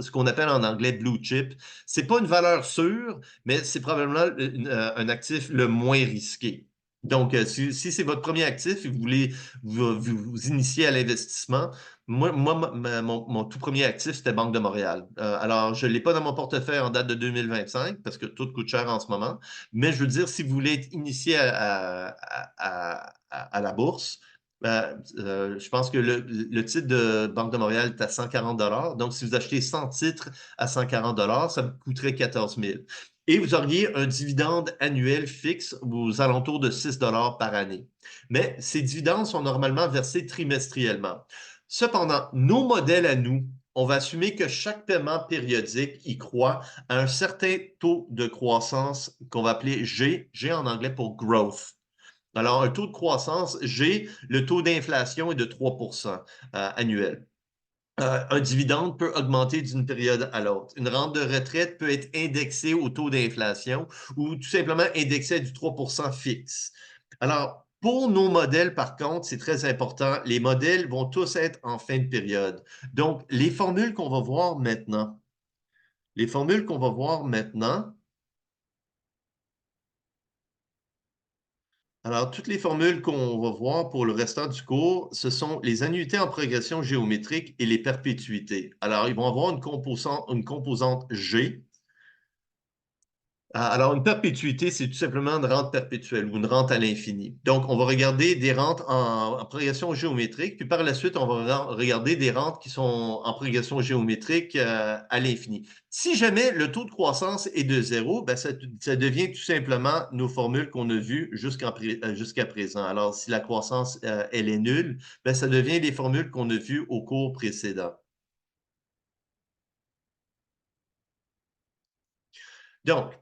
ce qu'on appelle en anglais blue chip. C'est pas une valeur sûre, mais c'est probablement un actif le moins risqué. Donc, si c'est votre premier actif et vous voulez vous initier à l'investissement, mon tout premier actif, c'était Banque de Montréal. Alors, je ne l'ai pas dans mon portefeuille en date de 2025 parce que tout coûte cher en ce moment. Mais je veux dire, si vous voulez être initié à la bourse, je pense que le titre de Banque de Montréal est à 140 $. Donc, si vous achetez 100 titres à 140 $, ça vous coûterait 14 000. Et vous auriez un dividende annuel fixe aux alentours de 6 par année. Mais ces dividendes sont normalement versés trimestriellement. Cependant, nos modèles à nous, on va assumer que chaque paiement périodique y croît à un certain taux de croissance qu'on va appeler G, G en anglais pour growth. Alors, un taux de croissance, G, le taux d'inflation est de 3 annuel. Un dividende peut augmenter d'une période à l'autre. Une rente de retraite peut être indexée au taux d'inflation ou tout simplement indexée à du 3 fixe. Alors, pour nos modèles, par contre, c'est très important. Les modèles vont tous être en fin de période. Donc, les formules qu'on va voir maintenant, alors, toutes les formules qu'on va voir pour le restant du cours, ce sont les annuités en progression géométrique et les perpétuités. Alors, ils vont avoir une composante G. Alors, une perpétuité, c'est tout simplement une rente perpétuelle ou une rente à l'infini. Donc, on va regarder des rentes en progression géométrique, puis par la suite, on va regarder des rentes qui sont en progression géométrique à l'infini. Si jamais le taux de croissance est de 0, ben ça devient tout simplement nos formules qu'on a vues jusqu'à présent. Alors, si la croissance, elle est nulle, ben ça devient les formules qu'on a vues au cours précédent. Donc,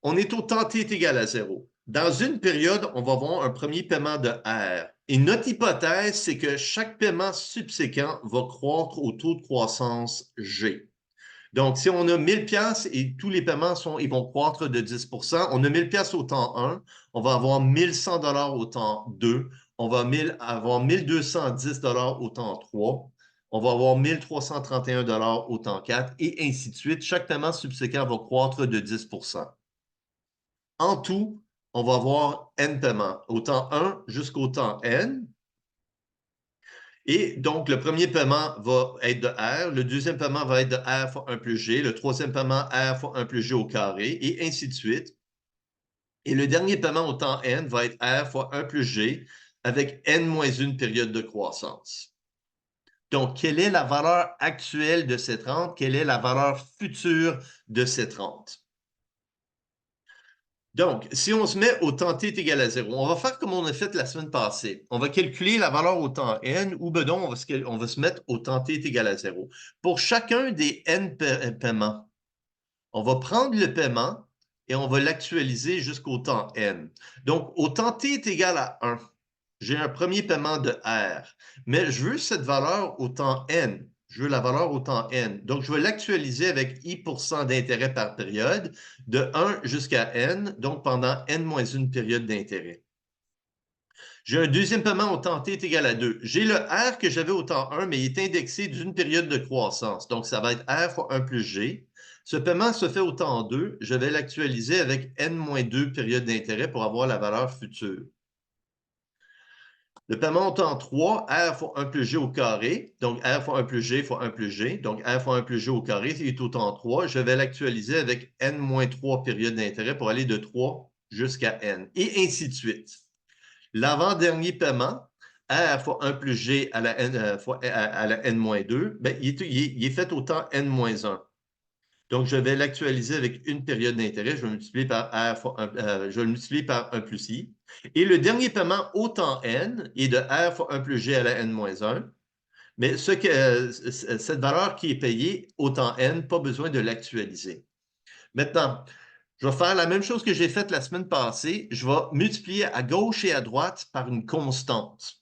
on est au temps t est égal à 0. Dans une période, on va avoir un premier paiement de R. Et notre hypothèse, c'est que chaque paiement subséquent va croître au taux de croissance G. Donc, si on a 1000 pièces et tous les paiements ils vont croître de 10 on a 1000 pièces au temps 1, on va avoir 1100 $ au temps 2, on va avoir 1210 $ au temps 3, on va avoir 1331 $ au temps 4 et ainsi de suite. Chaque paiement subséquent va croître de 10 En tout, on va avoir n paiements, au temps 1 jusqu'au temps n. Et donc, le premier paiement va être de R, le deuxième paiement va être de R fois 1 plus G, le troisième paiement R fois 1 plus G au carré, et ainsi de suite. Et le dernier paiement au temps N va être R fois 1 plus G avec N moins une période de croissance. Donc, quelle est la valeur actuelle de cette rente? Quelle est la valeur future de cette rente? Donc, si on se met au temps t est égal à 0, on va faire comme on a fait la semaine passée. On va calculer la valeur au temps n ou ben non, on va se mettre au temps t est égal à 0. Pour chacun des n paiements, on va prendre le paiement et on va l'actualiser jusqu'au temps n. Donc, au temps t est égal à 1, j'ai un premier paiement de R, mais je veux cette valeur au temps n. Je veux la valeur au temps n. Donc, je vais l'actualiser avec I % d'intérêt par période de 1 jusqu'à n, donc pendant n moins une période d'intérêt. J'ai un deuxième paiement au temps t est égal à 2. J'ai le R que j'avais au temps 1, mais il est indexé d'une période de croissance. Donc, ça va être R fois 1 plus G. Ce paiement se fait au temps 2. Je vais l'actualiser avec N-2 périodes d'intérêt pour avoir la valeur future. Le paiement au temps 3, R fois 1 plus G au carré. Donc, R fois 1 plus G fois 1 plus G. Donc, R fois 1 plus G au carré est au temps 3. Je vais l'actualiser avec N-3 périodes d'intérêt pour aller de 3 jusqu'à N. Et ainsi de suite. L'avant-dernier paiement, R fois 1 plus G à la N, fois, à la N-2, ben, il est fait au temps N-1. Donc, je vais l'actualiser avec une période d'intérêt. Je vais multiplier par R fois 1, je vais le multiplier par 1 plus I. Et le dernier paiement au temps N est de R fois 1 plus G à la N-1. Mais cette valeur qui est payée au temps N, pas besoin de l'actualiser. Maintenant, je vais faire la même chose que j'ai faite la semaine passée. Je vais multiplier à gauche et à droite par une constante.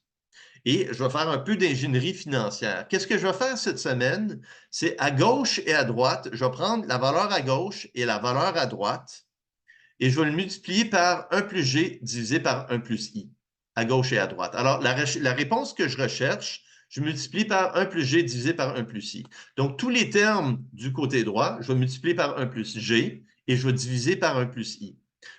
Et je vais faire un peu d'ingénierie financière. Qu'est-ce que je vais faire cette semaine? C'est à gauche et à droite, je vais prendre la valeur à gauche et la valeur à droite et je vais le multiplier par 1 plus G divisé par 1 plus I, à gauche et à droite. Alors, la réponse que je recherche, je multiplie par 1 plus G divisé par 1 plus I. Donc, tous les termes du côté droit, je vais multiplier par 1 plus G et je vais diviser par 1 plus I.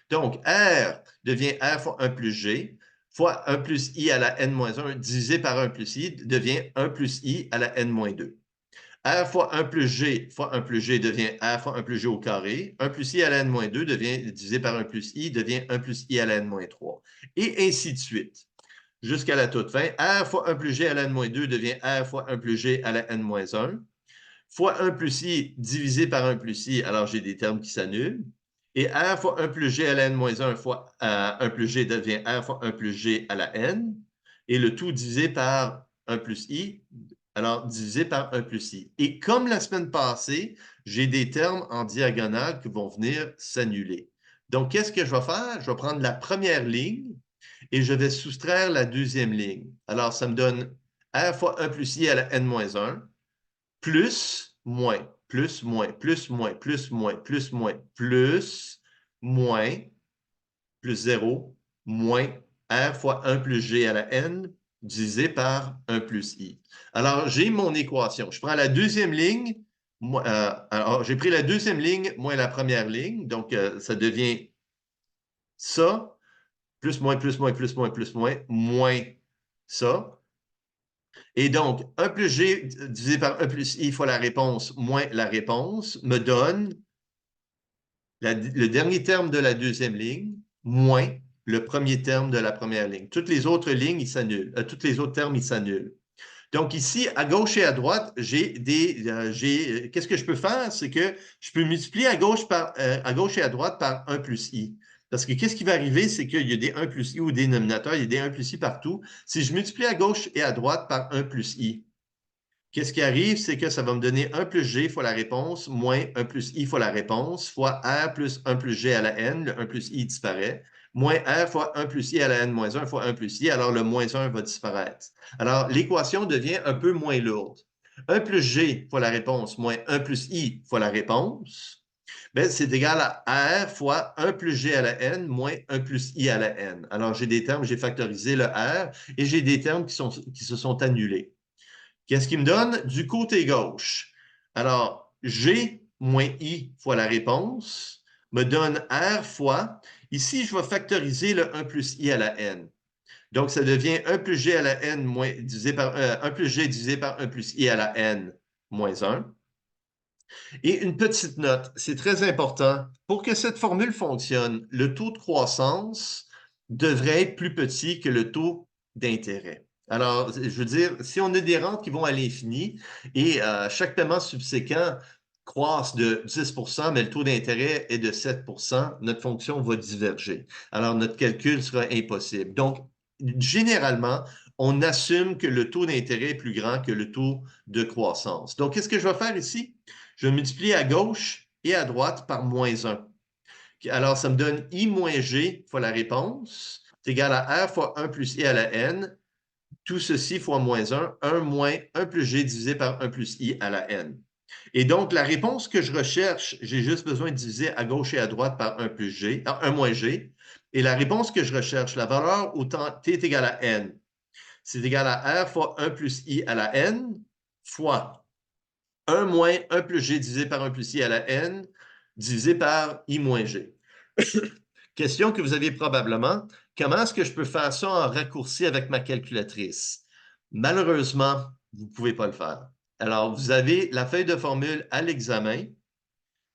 Donc, R devient R fois 1 plus G fois 1 plus I à la N-1 divisé par 1 plus I devient 1 plus I à la N-2. R fois 1 plus G fois 1 plus G devient R fois 1 plus G au carré. 1 plus I à la N-2 devient divisé par 1 plus I devient 1 plus I à la N-3. Et ainsi de suite. Jusqu'à la toute fin. R fois 1 plus G à la N-2 devient R fois 1 plus G à la N-1 fois 1 plus I divisé par 1 plus I, alors j'ai des termes qui s'annulent. Et R fois 1 plus G à la N-1 fois 1 plus G devient R fois 1 plus G à la N. Et le tout divisé par 1 plus I, alors divisé par 1 plus I. Et comme la semaine passée, j'ai des termes en diagonale qui vont venir s'annuler. Donc, qu'est-ce que je vais faire? Je vais prendre la première ligne et je vais soustraire la deuxième ligne. Alors, ça me donne R fois 1 plus I à la N-1 plus, moins, plus, moins, plus, moins, plus, moins, plus, moins, plus, moins, plus 0, moins R fois 1 plus G à la N divisé par 1 plus I. Alors, j'ai mon équation. Je prends la deuxième ligne. Alors, j'ai pris la deuxième ligne moins la première ligne. Donc, ça devient ça, plus, moins, plus, moins, plus, moins, plus, moins, moins ça. Et donc, 1 plus G divisé par 1 plus I fois la réponse moins la réponse me donne le dernier terme de la deuxième ligne moins le premier terme de la première ligne. Toutes les autres lignes, ils s'annulent. Tous les autres termes, ils s'annulent. Donc ici, à gauche et à droite, qu'est-ce que je peux faire? C'est que je peux multiplier à gauche et à droite par 1 plus I. Parce que qu'est-ce qui va arriver? C'est qu'il y a des 1 plus I au dénominateur, il y a des 1 plus I partout. Si je multiplie à gauche et à droite par 1 plus I, qu'est-ce qui arrive? C'est que ça va me donner 1 plus G fois la réponse, moins 1 plus I fois la réponse, fois R plus 1 plus G à la N, le 1 plus I disparaît, moins R fois 1 plus I à la N moins 1 fois 1 plus I, alors le moins 1 va disparaître. Alors, l'équation devient un peu moins lourde. 1 plus G fois la réponse, moins 1 plus I fois la réponse, ben, c'est égal à R fois 1 plus G à la N moins 1 plus I à la N. Alors, j'ai des termes, j'ai factorisé le R, et j'ai des termes qui se sont annulés. Qu'est-ce qui me donne? Du côté gauche. Alors, G moins I fois la réponse me donne R fois, ici, je vais factoriser le 1 plus I à la N. Donc, ça devient 1 plus G à la N moins, divisé par 1 plus G divisé par 1 plus I à la N moins 1. Et une petite note, c'est très important. Pour que cette formule fonctionne, le taux de croissance devrait être plus petit que le taux d'intérêt. Alors, je veux dire, si on a des rentes qui vont à l'infini et chaque paiement subséquent croisse de 10 mais le taux d'intérêt est de 7 notre fonction va diverger. Alors, notre calcul sera impossible. Donc, généralement, on assume que le taux d'intérêt est plus grand que le taux de croissance. Donc, qu'est-ce que je vais faire ici? Je vais multiplier à gauche et à droite par moins 1. Alors, ça me donne I moins G fois la réponse. C'est égal à R fois 1 plus I à la N. Tout ceci fois moins 1. 1 moins 1 plus G divisé par 1 plus I à la N. Et donc, la réponse que je recherche, j'ai juste besoin de diviser à gauche et à droite par 1 plus G, 1 moins G. Et la réponse que je recherche, la valeur au temps T est égal à N, c'est égal à R fois 1 plus I à la N fois 1 moins 1 plus g divisé par 1 plus i à la n divisé par i moins g. Question que vous aviez probablement, comment est-ce que je peux faire ça en raccourci avec ma calculatrice? Malheureusement, vous ne pouvez pas le faire. Alors, vous avez la feuille de formule à l'examen.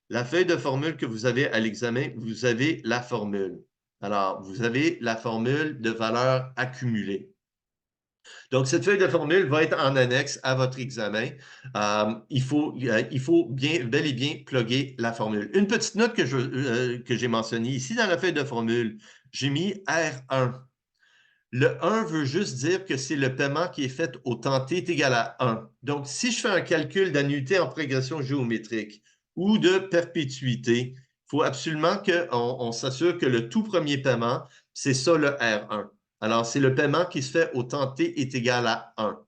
La feuille de formule que vous avez à l'examen, vous avez la formule. Alors, vous avez la formule de valeur accumulée. Donc, cette feuille de formule va être en annexe à votre examen. Il faut bel et bien plugger la formule. Une petite note que j'ai mentionnée ici dans la feuille de formule, j'ai mis R1. Le 1 veut juste dire que c'est le paiement qui est fait au temps t est égal à 1. Donc, si je fais un calcul d'annuité en progression géométrique ou de perpétuité, il faut absolument qu'on s'assure que le tout premier paiement, c'est ça le R1. Alors, c'est le paiement qui se fait au temps t est égal à 1.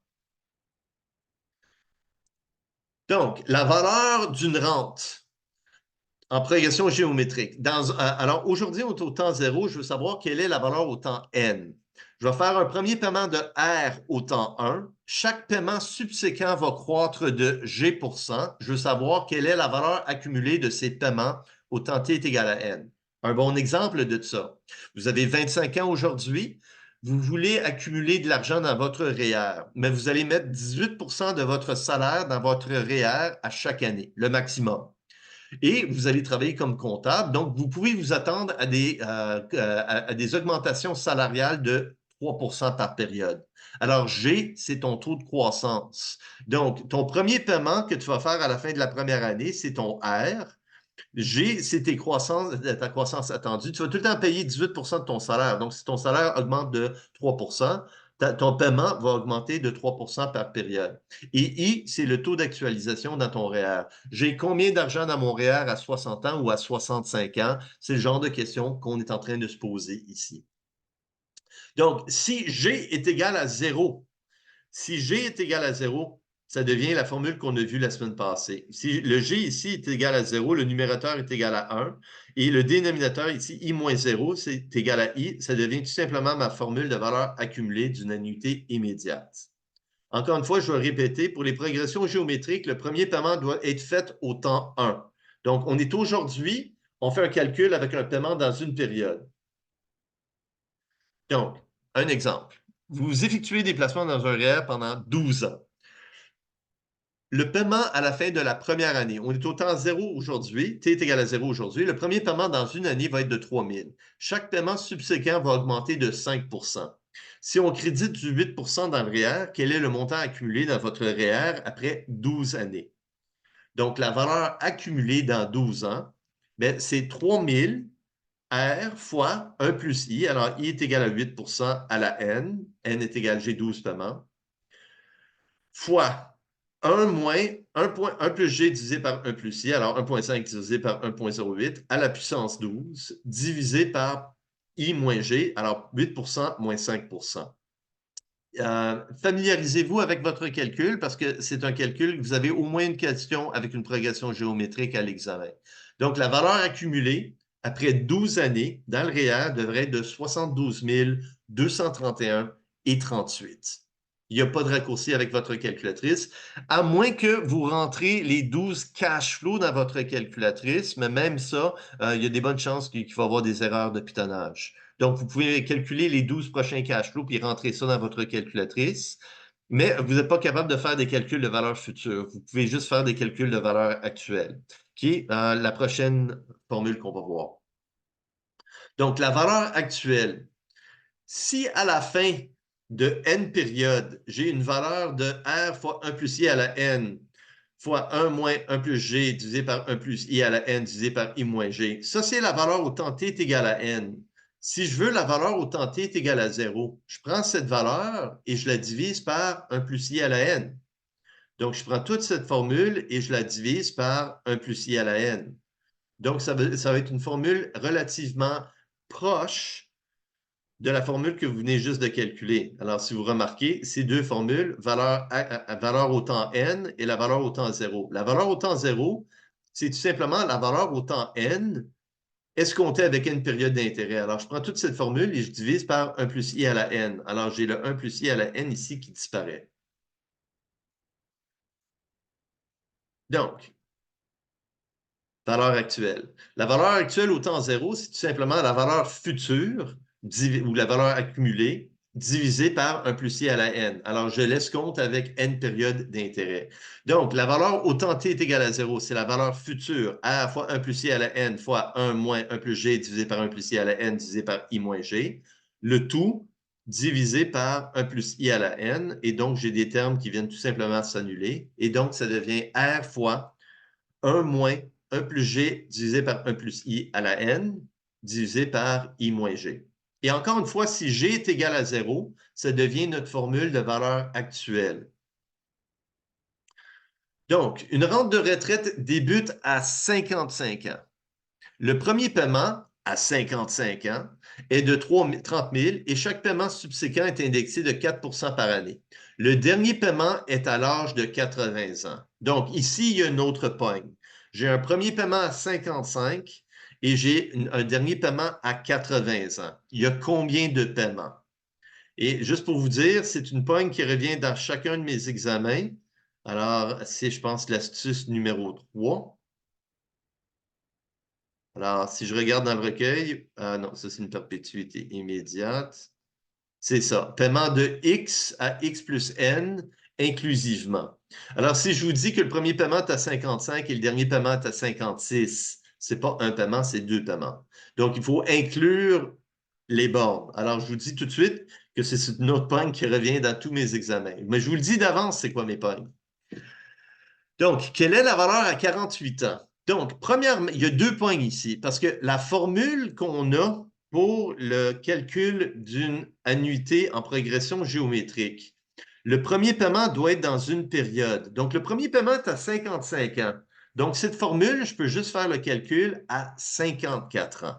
Donc, la valeur d'une rente en progression géométrique. Alors, aujourd'hui, on est au temps 0. Je veux savoir quelle est la valeur au temps n. Je vais faire un premier paiement de R au temps 1. Chaque paiement subséquent va croître de G%. Je veux savoir quelle est la valeur accumulée de ces paiements au temps t est égal à n. Un bon exemple de ça. Vous avez 25 ans aujourd'hui. Vous voulez accumuler de l'argent dans votre REER, mais vous allez mettre 18% de votre salaire dans votre REER à chaque année, le maximum. Et vous allez travailler comme comptable. Donc, vous pouvez vous attendre à des augmentations salariales de 3% par période. Alors, G, c'est ton taux de croissance. Donc, ton premier paiement que tu vas faire à la fin de la première année, c'est ton R. G, c'est ta croissance attendue. Tu vas tout le temps payer 18% de ton salaire. Donc, si ton salaire augmente de 3%, ton paiement va augmenter de 3% par période. Et I, c'est le taux d'actualisation dans ton REER. J'ai combien d'argent dans mon REER à 60 ans ou à 65 ans? C'est le genre de question qu'on est en train de se poser ici. Donc, si G est égal à 0, si G est égal à 0, ça devient la formule qu'on a vue la semaine passée. Si le G ici est égal à 0, le numérateur est égal à 1, et le dénominateur ici, I moins 0, c'est égal à I, ça devient tout simplement ma formule de valeur accumulée d'une annuité immédiate. Encore une fois, je vais répéter, pour les progressions géométriques, le premier paiement doit être fait au temps 1. Donc, on est aujourd'hui, on fait un calcul avec un paiement dans une période. Donc, un exemple. Vous effectuez des placements dans un REER pendant 12 ans. Le paiement à la fin de la première année, on est au temps 0 aujourd'hui, t est égal à 0 aujourd'hui. Le premier paiement dans une année va être de 3 000. Chaque paiement subséquent va augmenter de 5%. Si on crédite du 8% dans le REER, quel est le montant accumulé dans votre REER après 12 années? Donc, la valeur accumulée dans 12 ans, c'est 3 000 R fois 1 plus I. Alors, I est égal à 8% à la N. N est égal à G12 paiements. Fois 1 moins 1 plus G divisé par 1 plus I, alors 1,5 divisé par 1,08 à la puissance 12, divisé par I moins G, alors 8% moins 5%. Familiarisez-vous avec votre calcul parce que c'est un calcul, vous avez au moins une question avec une progression géométrique à l'examen. Donc, la valeur accumulée après 12 années dans le REER devrait être de 72 231,38. Il n'y a pas de raccourci avec votre calculatrice, à moins que vous rentrez les 12 cash flows dans votre calculatrice, mais même ça, il y a des bonnes chances qu'il va y avoir des erreurs de pitonnage. Donc, vous pouvez calculer les 12 prochains cash flows puis rentrer ça dans votre calculatrice, mais vous n'êtes pas capable de faire des calculs de valeur future. Vous pouvez juste faire des calculs de valeur actuelle, qui est la prochaine formule qu'on va voir. Donc, la valeur actuelle, si à la fin de n périodes, j'ai une valeur de R fois 1 plus I à la n fois 1 moins 1 plus G divisé par 1 plus I à la n divisé par I moins G. Ça, c'est la valeur au temps t est égal à n. Si je veux la valeur au temps t est égal à 0, je prends cette valeur et je la divise par 1 plus I à la n. Donc, je prends toute cette formule et je la divise par 1 plus I à la n. Donc, ça va être une formule relativement proche de la formule que vous venez juste de calculer. Alors, si vous remarquez, ces deux formules, valeur au temps n et la valeur au temps 0. La valeur au temps 0, c'est tout simplement la valeur au temps n escomptée avec n période d'intérêt. Alors, je prends toute cette formule et je divise par 1 plus i à la n. Alors, j'ai le 1 plus i à la n ici qui disparaît. Donc, valeur actuelle. La valeur actuelle au temps zéro, c'est tout simplement la valeur future ou la valeur accumulée divisée par 1 plus i à la n. Alors, je laisse compte avec n périodes d'intérêt. Donc, la valeur au temps t est égale à 0, c'est la valeur future, a fois 1 plus i à la n fois 1 moins 1 plus g divisé par 1 plus i à la n divisé par i moins g. Le tout divisé par 1 plus i à la n. Et donc, j'ai des termes qui viennent tout simplement s'annuler. Et donc, ça devient r fois 1 moins 1 plus g divisé par 1 plus i à la n divisé par i moins g. Et encore une fois, si g est égal à 0, ça devient notre formule de valeur actuelle. Donc, une rente de retraite débute à 55 ans. Le premier paiement, à 55 ans, est de 30 000 et chaque paiement subséquent est indexé de 4 par année. Le dernier paiement est à l'âge de 80 ans. Donc, ici, il y a une autre pogne. J'ai un premier paiement à 55 et j'ai un dernier paiement à 80 ans. Il y a combien de paiements? Et juste pour vous dire, c'est une pogne qui revient dans chacun de mes examens. Alors, c'est, je pense, l'astuce numéro 3. Alors, si je regarde dans le recueil, non, ça c'est une perpétuité immédiate. C'est ça, paiement de X à X plus N inclusivement. Alors, si je vous dis que le premier paiement est à 55 et le dernier paiement est à 56, ce n'est pas un paiement, c'est deux paiements. Donc, il faut inclure les bornes. Alors, je vous dis tout de suite que c'est une autre pogne qui revient dans tous mes examens. Mais je vous le dis d'avance, c'est quoi mes pognes. Donc, quelle est la valeur à 48 ans? Donc, premièrement, il y a deux points ici, parce que la formule qu'on a pour le calcul d'une annuité en progression géométrique, le premier paiement doit être dans une période. Donc, le premier paiement est à 55 ans. Donc, cette formule, je peux juste faire le calcul à 54 ans.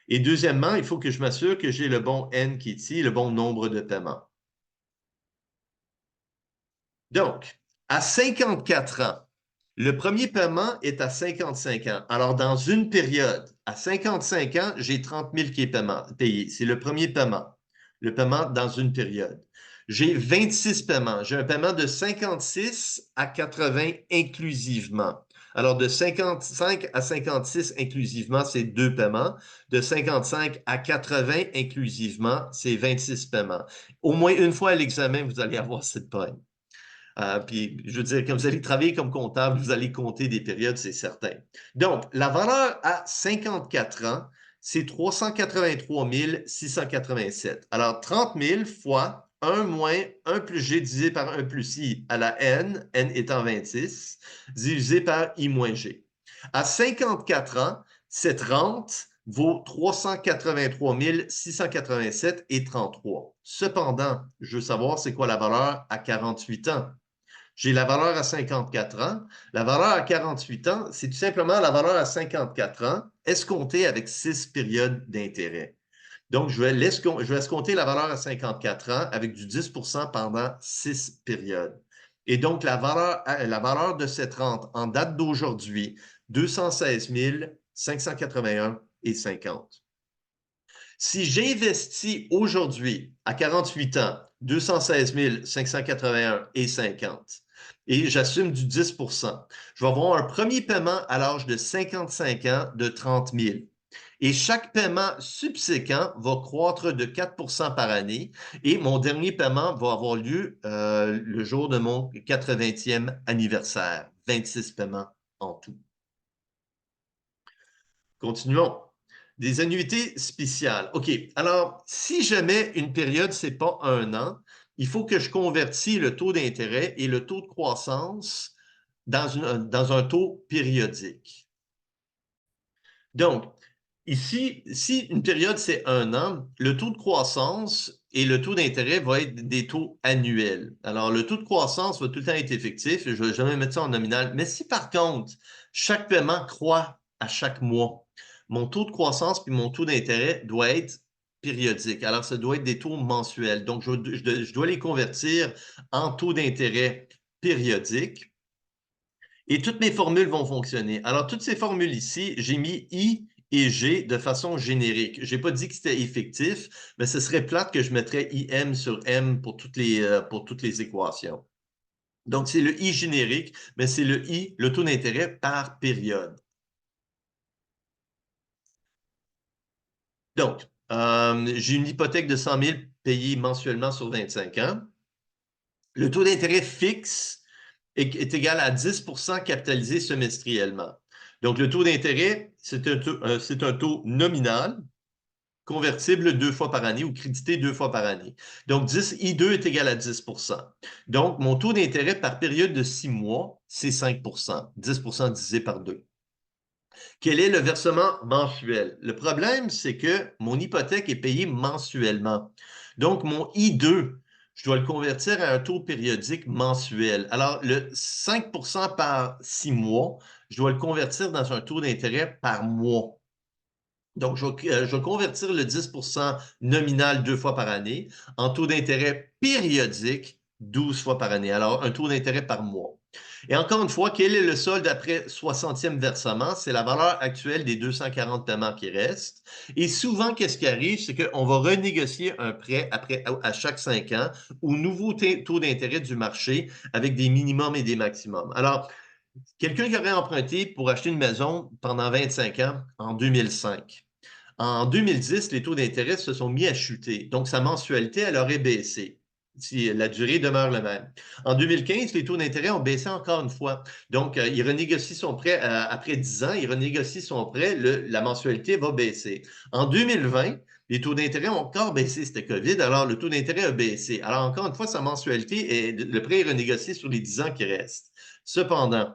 Et deuxièmement, il faut que je m'assure que j'ai le bon N qui est ici, le bon nombre de paiements. Donc, à 54 ans, le premier paiement est à 55 ans. Alors, dans une période, à 55 ans, j'ai 30 000 qui est payé. C'est le premier paiement. Le paiement dans une période. J'ai 26 paiements. J'ai un paiement de 56 à 80 inclusivement. Alors, de 55 à 56 inclusivement, c'est deux paiements. De 55 à 80 inclusivement, c'est 26 paiements. Au moins une fois à l'examen, vous allez avoir cette pogne. Puis, je veux dire, quand vous allez travailler comme comptable, vous allez compter des périodes, c'est certain. Donc, la valeur à 54 ans, c'est 383 687. Alors, 30 000 fois 1 moins 1 plus g divisé par 1 plus i à la n, n étant 26, divisé par i moins g. À 54 ans, cette rente vaut 383 687 et 33. Cependant, je veux savoir c'est quoi la valeur à 48 ans. J'ai la valeur à 54 ans. La valeur à 48 ans, c'est tout simplement la valeur à 54 ans escomptée avec 6 périodes d'intérêt. Donc, je vais escompter la valeur à 54 ans avec du 10 pendant 6 périodes. Et donc, la valeur de cette rente en date d'aujourd'hui, 216 581 et 50. Si j'investis aujourd'hui à 48 ans 216 581 et 50 et j'assume du 10 je vais avoir un premier paiement à l'âge de 55 ans de 30 000. Et chaque paiement subséquent va croître de 4 par année et mon dernier paiement va avoir lieu le jour de mon 80e anniversaire. 26 paiements en tout. Continuons. Des annuités spéciales. OK. Alors, si jamais une période, ce n'est pas un an, il faut que je convertis le taux d'intérêt et le taux de croissance dans un taux périodique. Donc, ici, si une période, c'est un an, le taux de croissance et le taux d'intérêt vont être des taux annuels. Alors, le taux de croissance va tout le temps être effectif. Je ne vais jamais mettre ça en nominal. Mais si par contre, chaque paiement croît à chaque mois, mon taux de croissance puis mon taux d'intérêt doit être périodique. Alors, ça doit être des taux mensuels. Donc, je dois les convertir en taux d'intérêt périodique. Et toutes mes formules vont fonctionner. Alors, toutes ces formules ici, j'ai mis I et G de façon générique. Je n'ai pas dit que c'était effectif, mais ce serait plate que je mettrais IM sur M pour toutes les équations. Donc, c'est le I générique, mais c'est le I, le taux d'intérêt par période. Donc, j'ai une hypothèque de 100 000 payée mensuellement sur 25 ans. Le taux d'intérêt fixe est égal à 10 capitalisé semestriellement. Donc, le taux d'intérêt, c'est un taux nominal, convertible 2 fois par année ou crédité 2 fois par année. Donc, 10, I2 est égal à 10 Donc, mon taux d'intérêt par période de 6 mois, c'est 5 10 divisé par 2. Quel est le versement mensuel? Le problème, c'est que mon hypothèque est payée mensuellement. Donc, mon I2, je dois le convertir à un taux périodique mensuel. Alors, le 5 par 6 mois, je dois le convertir dans un taux d'intérêt par mois. Donc, je vais convertir le 10 nominal 2 fois par année en taux d'intérêt périodique 12 fois par année. Alors, un taux d'intérêt par mois. Et encore une fois, quel est le solde après 60e versement? C'est la valeur actuelle des 240 paiements qui restent. Et souvent, qu'est-ce qui arrive? C'est qu'on va renégocier un prêt à chaque 5 ans au nouveau taux d'intérêt du marché avec des minimums et des maximums. Alors, quelqu'un qui aurait emprunté pour acheter une maison pendant 25 ans en 2005. En 2010, les taux d'intérêt se sont mis à chuter. Donc, sa mensualité, elle aurait baissé si la durée demeure la même. En 2015, les taux d'intérêt ont baissé encore une fois. Donc, il renégocie son prêt après 10 ans, il renégocie son prêt, la mensualité va baisser. En 2020, les taux d'intérêt ont encore baissé, c'était COVID, alors le taux d'intérêt a baissé. Alors, encore une fois, sa mensualité, le prêt est renégocié sur les 10 ans qui restent. Cependant,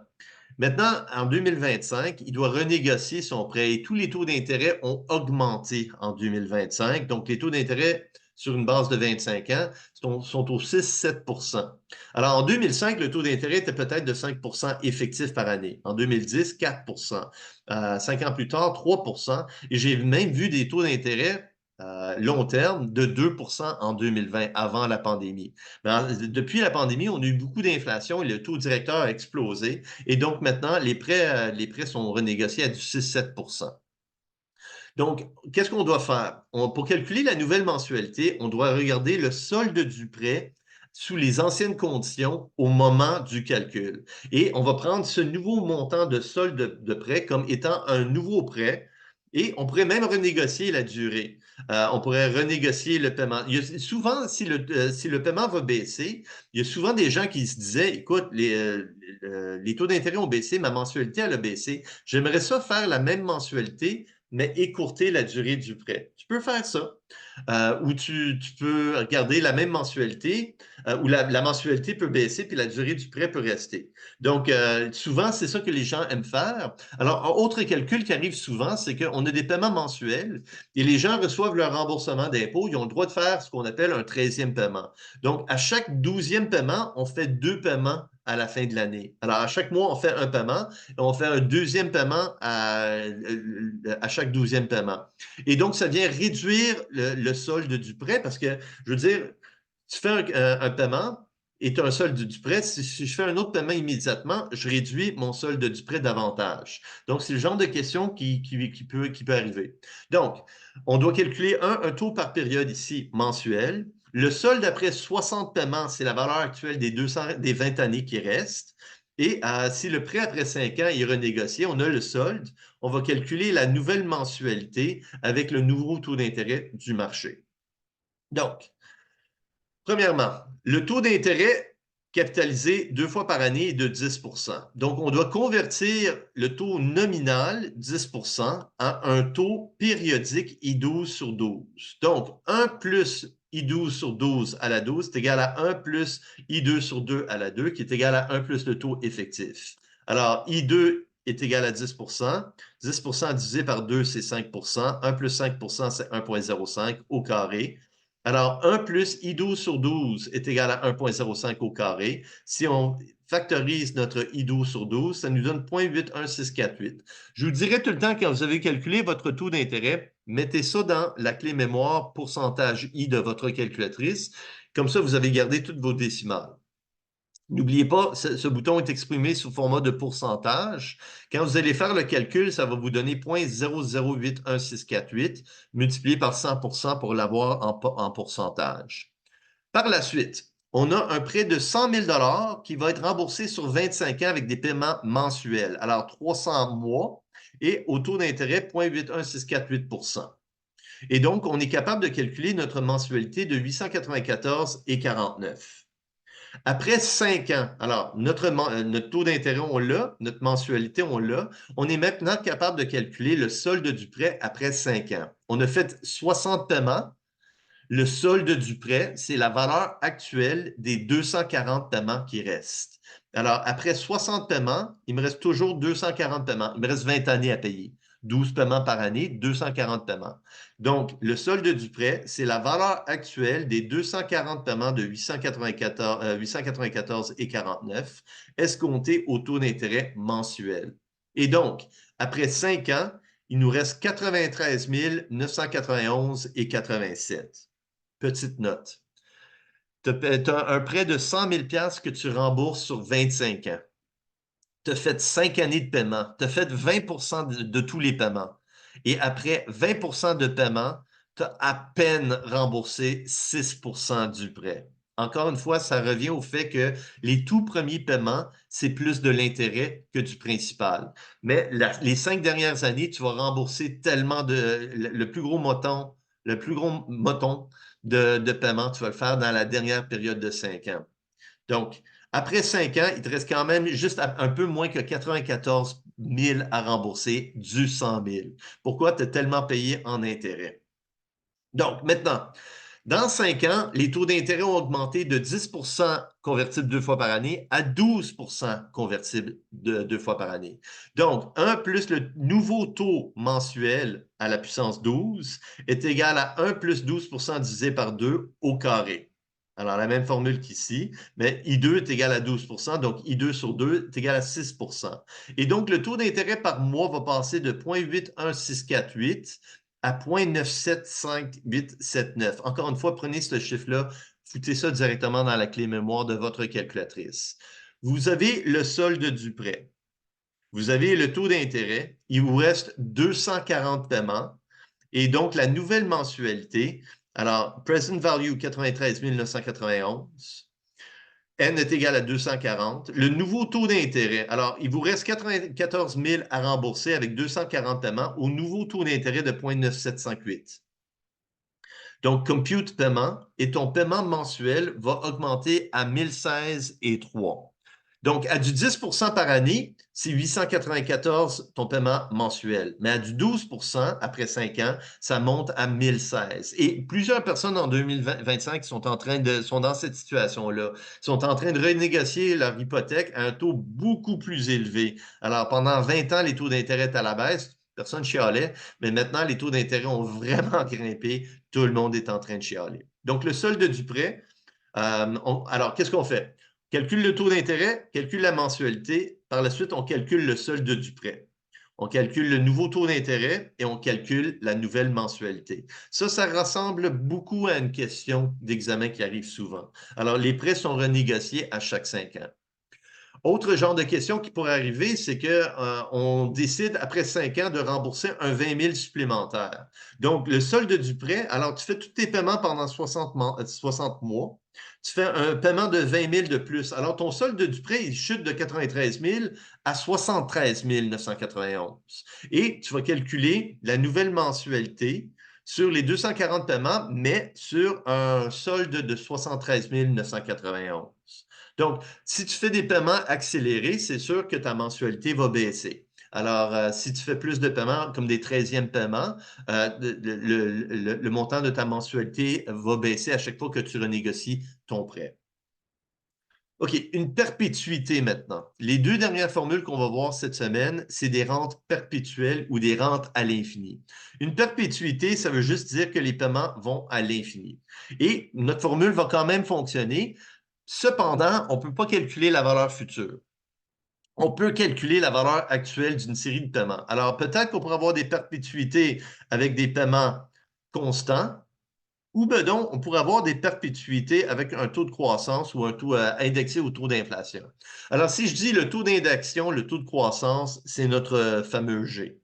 maintenant, en 2025, il doit renégocier son prêt et tous les taux d'intérêt ont augmenté en 2025. Donc, les taux d'intérêt sur une base de 25 ans sont au 6-7 Alors, en 2005, le taux d'intérêt était peut-être de 5 effectif par année. En 2010, 4 5 ans plus tard, 3 Et j'ai même vu des taux d'intérêt long terme de 2 en 2020, avant la pandémie. Mais depuis la pandémie, on a eu beaucoup d'inflation et le taux directeur a explosé. Et donc, maintenant, les prêts sont renégociés à du 6-7 Donc, qu'est-ce qu'on doit faire? Pour calculer la nouvelle mensualité, on doit regarder le solde du prêt sous les anciennes conditions au moment du calcul. Et on va prendre ce nouveau montant de solde de prêt comme étant un nouveau prêt et on pourrait même renégocier la durée. On pourrait renégocier le paiement. Souvent, si le paiement va baisser, il y a souvent des gens qui se disaient, écoute, les taux d'intérêt ont baissé, ma mensualité, elle a baissé. J'aimerais ça faire la même mensualité, mais écourter la durée du prêt. Tu peux faire ça. Ou tu peux garder la même mensualité, où la mensualité peut baisser, puis la durée du prêt peut rester. Donc, souvent, c'est ça que les gens aiment faire. Alors, autre calcul qui arrive souvent, c'est qu'on a des paiements mensuels et les gens reçoivent leur remboursement d'impôt. Ils ont le droit de faire ce qu'on appelle un 13e paiement. Donc, à chaque 12e paiement, on fait 2 paiements à la fin de l'année. Alors, à chaque mois, on fait un paiement et on fait un deuxième paiement à chaque 12e paiement. Et donc, ça vient réduire le solde du prêt parce que, je veux dire, tu fais un paiement et tu as un solde du prêt. Si je fais un autre paiement immédiatement, je réduis mon solde du prêt davantage. Donc, c'est le genre de question qui peut arriver. Donc, on doit calculer un taux par période ici mensuel. Le solde après 60 paiements, c'est la valeur actuelle des 20 années qui restent. Et si le prêt après 5 ans est renégocié, on a le solde. On va calculer la nouvelle mensualité avec le nouveau taux d'intérêt du marché. Donc, premièrement, le taux d'intérêt capitalisé 2 fois par année est de 10 Donc, on doit convertir le taux nominal, 10 à un taux périodique I12 sur 12. Donc, 1 plus I12 sur 12 à la 12 est égal à 1 plus I2 sur 2 à la 2, qui est égal à 1 plus le taux effectif. Alors, I2 est égal à 10 10 divisé par 2, c'est 5 1 plus 5 c'est 1,05 au carré. Alors, 1 plus I12 sur 12 est égal à 1,05 au carré. Si on factorise notre I12 sur 12, ça nous donne 0,81648. Je vous dirais tout le temps, quand vous avez calculé votre taux d'intérêt, mettez ça dans la clé mémoire pourcentage I de votre calculatrice. Comme ça, vous avez gardé toutes vos décimales. N'oubliez pas, ce bouton est exprimé sous format de pourcentage. Quand vous allez faire le calcul, ça va vous donner 0,0081648 multiplié par 100 pour l'avoir en pourcentage. Par la suite, on a un prêt de 100 000 qui va être remboursé sur 25 ans avec des paiements mensuels. Alors, 300 mois et au taux d'intérêt 0,81648 %. Et donc, on est capable de calculer notre mensualité de 894,49 $. Après 5 ans, alors notre taux d'intérêt, on l'a, notre mensualité, on l'a. On est maintenant capable de calculer le solde du prêt après 5 ans. On a fait 60 paiements. Le solde du prêt, c'est la valeur actuelle des 240 paiements qui restent. Alors, après 60 paiements, il me reste toujours 240 paiements. Il me reste 20 années à payer. 12 paiements par année, 240 paiements. Donc, le solde du prêt, c'est la valeur actuelle des 240 paiements de 894,49 escomptés au taux d'intérêt mensuel. Et donc, après 5 ans, il nous reste 93 991,87. Petite note. Tu as un prêt de 100 000 $ que tu rembourses sur 25 ans. Tu as fait 5 années de paiement. Tu as fait 20 % de tous les paiements. Et après 20 % de paiement, tu as à peine remboursé 6 % du prêt. Encore une fois, ça revient au fait que les tout premiers paiements, c'est plus de l'intérêt que du principal. Mais les 5 dernières années, tu vas rembourser tellement le plus gros montant de paiement, tu vas le faire dans la dernière période de 5 ans. Donc, après 5 ans, il te reste quand même juste un peu moins que 94 000 à rembourser du 100 000. Pourquoi tu as tellement payé en intérêt? Donc, maintenant, dans 5 ans, les taux d'intérêt ont augmenté de 10 % convertibles 2 fois par année à 12 % convertibles 2 fois par année. Donc, 1 plus le nouveau taux mensuel à la puissance 12 est égal à 1 plus 12 % divisé par 2 au carré. Alors, la même formule qu'ici, mais I2 est égal à 12 %, donc I2 sur 2 est égal à 6 %. Et donc, le taux d'intérêt par mois va passer de 0,81648 à 0,97579. Encore une fois, prenez ce chiffre-là, foutez ça directement dans la clé mémoire de votre calculatrice. Vous avez le solde du prêt. Vous avez le taux d'intérêt. Il vous reste 240 paiements. Et donc, la nouvelle mensualité, alors, present value 93 991. N est égal à 240. Le nouveau taux d'intérêt, alors, il vous reste 94 000 à rembourser avec 240 paiements au nouveau taux d'intérêt de 0,9758. Donc, compute paiement et ton paiement mensuel va augmenter à 1016,3. Donc, à du 10 % par année, c'est 894 ton paiement mensuel. Mais à du 12 % après 5 ans, ça monte à 1016. Et plusieurs personnes en 2025 sont dans cette situation-là, sont en train de renégocier leur hypothèque à un taux beaucoup plus élevé. Alors, pendant 20 ans, les taux d'intérêt étaient à la baisse. Personne chialait, mais maintenant, les taux d'intérêt ont vraiment grimpé. Tout le monde est en train de chialer. Donc, le solde du prêt, alors, qu'est-ce qu'on fait? On calcule le taux d'intérêt, calcule la mensualité. Par la suite, on calcule le solde du prêt. On calcule le nouveau taux d'intérêt et on calcule la nouvelle mensualité. Ça ressemble beaucoup à une question d'examen qui arrive souvent. Alors, les prêts sont renégociés à chaque 5 ans. Autre genre de question qui pourrait arriver, c'est qu'on décide après 5 ans de rembourser un 20 000 supplémentaire. Donc, le solde du prêt, alors tu fais tous tes paiements pendant 60 mois, tu fais un paiement de 20 000 de plus. Alors, ton solde du prêt, il chute de 93 000 à 73 991. Et tu vas calculer la nouvelle mensualité sur les 240 paiements, mais sur un solde de 73 991. Donc, si tu fais des paiements accélérés, c'est sûr que ta mensualité va baisser. Alors, si tu fais plus de paiements, comme des 13e paiements, le montant de ta mensualité va baisser à chaque fois que tu renégocies ton prêt. OK, une perpétuité maintenant. Les 2 dernières formules qu'on va voir cette semaine, c'est des rentes perpétuelles ou des rentes à l'infini. Une perpétuité, ça veut juste dire que les paiements vont à l'infini. Et notre formule va quand même fonctionner. Cependant, on ne peut pas calculer la valeur future. On peut calculer la valeur actuelle d'une série de paiements. Alors, peut-être qu'on pourrait avoir des perpétuités avec des paiements constants, ou ben donc, on pourrait avoir des perpétuités avec un taux de croissance ou un taux indexé au taux d'inflation. Alors, si je dis le taux d'indexation, le taux de croissance, c'est notre fameux G.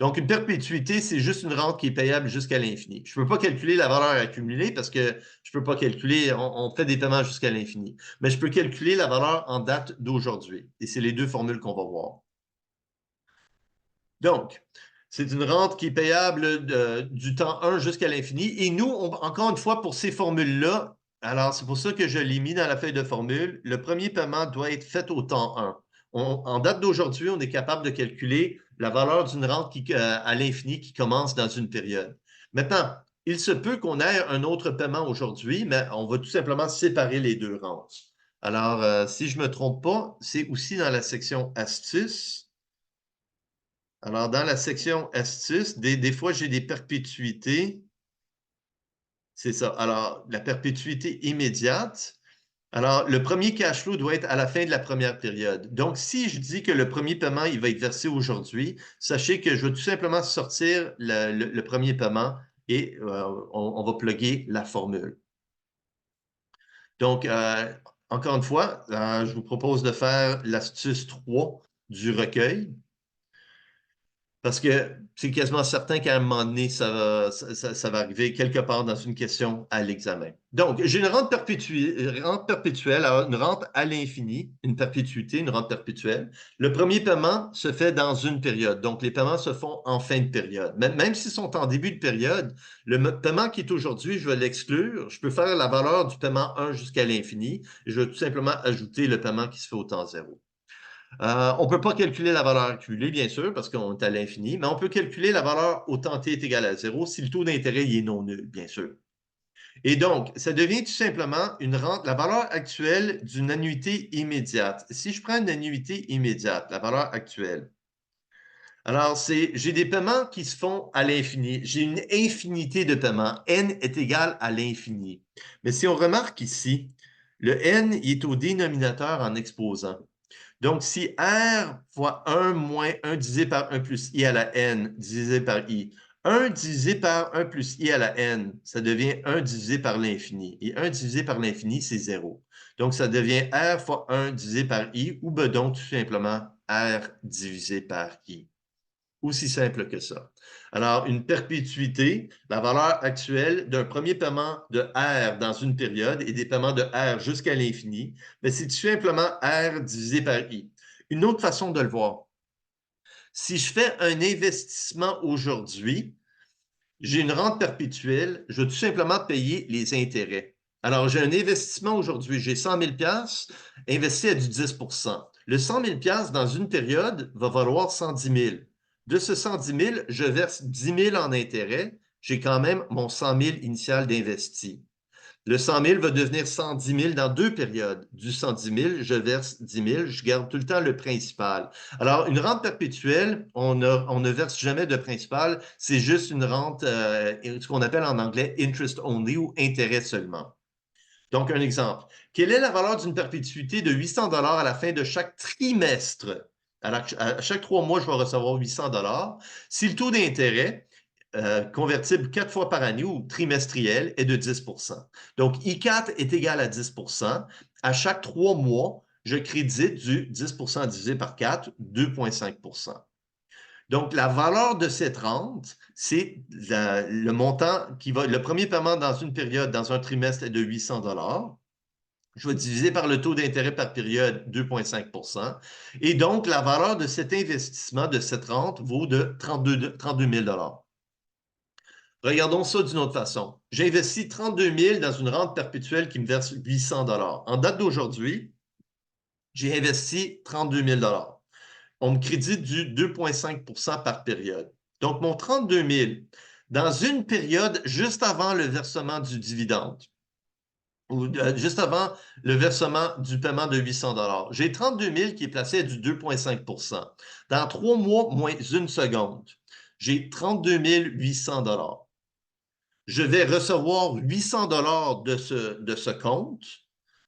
Donc, une perpétuité, c'est juste une rente qui est payable jusqu'à l'infini. Je ne peux pas calculer la valeur accumulée parce que je ne peux pas calculer, on fait des paiements jusqu'à l'infini. Mais je peux calculer la valeur en date d'aujourd'hui. Et c'est les deux formules qu'on va voir. Donc, c'est une rente qui est payable du temps 1 jusqu'à l'infini. Et nous, encore une fois, pour ces formules-là, alors c'est pour ça que je l'ai mis dans la feuille de formule, le premier paiement doit être fait au temps 1. En date d'aujourd'hui, on est capable de calculer la valeur d'une rente à l'infini qui commence dans une période. Maintenant, il se peut qu'on ait un autre paiement aujourd'hui, mais on va tout simplement séparer les deux rentes. Alors, si je ne me trompe pas, c'est aussi dans la section astuces. Alors, dans la section astuces, des fois, j'ai des perpétuités. C'est ça. Alors, la perpétuité immédiate. Alors, le premier cash flow doit être à la fin de la première période. Donc, si je dis que le premier paiement, il va être versé aujourd'hui, sachez que je vais tout simplement sortir le premier paiement et on va plugger la formule. Donc, encore une fois, je vous propose de faire l'astuce 3 du recueil. Parce que c'est quasiment certain qu'à un moment donné, ça va arriver quelque part dans une question à l'examen. Donc, j'ai une rente perpétuelle, alors une rente à l'infini, une perpétuité, une rente perpétuelle. Le premier paiement se fait dans une période. Donc, les paiements se font en fin de période. Même s'ils sont en début de période, le paiement qui est aujourd'hui, je vais l'exclure. Je peux faire la valeur du paiement 1 jusqu'à l'infini. Je vais tout simplement ajouter le paiement qui se fait au temps 0. On ne peut pas calculer la valeur accumulée, bien sûr, parce qu'on est à l'infini, mais on peut calculer la valeur au temps t est égal à 0 si le taux d'intérêt est non nul, bien sûr. Et donc, ça devient tout simplement une rente, la valeur actuelle d'une annuité immédiate. Si je prends une annuité immédiate, la valeur actuelle, alors j'ai des paiements qui se font à l'infini. J'ai une infinité de paiements. N est égal à l'infini. Mais si on remarque ici, le N il est au dénominateur en exposant. Donc, si R fois 1 moins 1 divisé par 1 plus I à la N divisé par I, 1 divisé par 1 plus I à la N, ça devient 1 divisé par l'infini. Et 1 divisé par l'infini, c'est 0. Donc, ça devient R fois 1 divisé par I, ou ben donc tout simplement R divisé par I. Aussi simple que ça. Alors, une perpétuité, la valeur actuelle d'un premier paiement de R dans une période et des paiements de R jusqu'à l'infini, c'est tout simplement R divisé par I. Une autre façon de le voir, si je fais un investissement aujourd'hui, j'ai une rente perpétuelle, je vais tout simplement payer les intérêts. Alors, j'ai un investissement aujourd'hui, j'ai 100 000 investi à du 10 Le 100 000 dans une période va valoir 110 000. De ce 110 000, je verse 10 000 en intérêts. J'ai quand même mon 100 000 initial d'investi. Le 100 000 va devenir 110 000 dans deux périodes. Du 110 000, je verse 10 000, je garde tout le temps le principal. Alors, une rente perpétuelle, on ne verse jamais de principal, c'est juste une rente, ce qu'on appelle en anglais interest only ou intérêt seulement. Donc, un exemple. Quelle est la valeur d'une perpétuité de 800 $ à la fin de chaque trimestre? Alors, à chaque 3 mois, je vais recevoir 800 $. Si le taux d'intérêt convertible 4 fois par année ou trimestriel est de 10 Donc, I4 est égal à 10 À chaque 3 mois, je crédite du 10 divisé par 4, 2,5 Donc, la valeur de cette rente, c'est le montant qui va, le premier paiement dans une période, dans un trimestre, est de 800 $. Je vais diviser par le taux d'intérêt par période, 2,5 Et donc, la valeur de cet investissement, de cette rente, vaut de 32 000 $. Regardons ça d'une autre façon. J'ai investi 32 000 dans une rente perpétuelle qui me verse 800 $. En date d'aujourd'hui, j'ai investi 32 000 $. On me crédite du 2,5 par période. Donc, mon 32 000, dans une période juste avant le versement du dividende, ou juste avant le versement du paiement de 800 $, j'ai 32 000 qui est placé à du 2,5 Dans 3 mois, moins une seconde, j'ai 32 800 $. Je vais recevoir 800 $ de ce compte.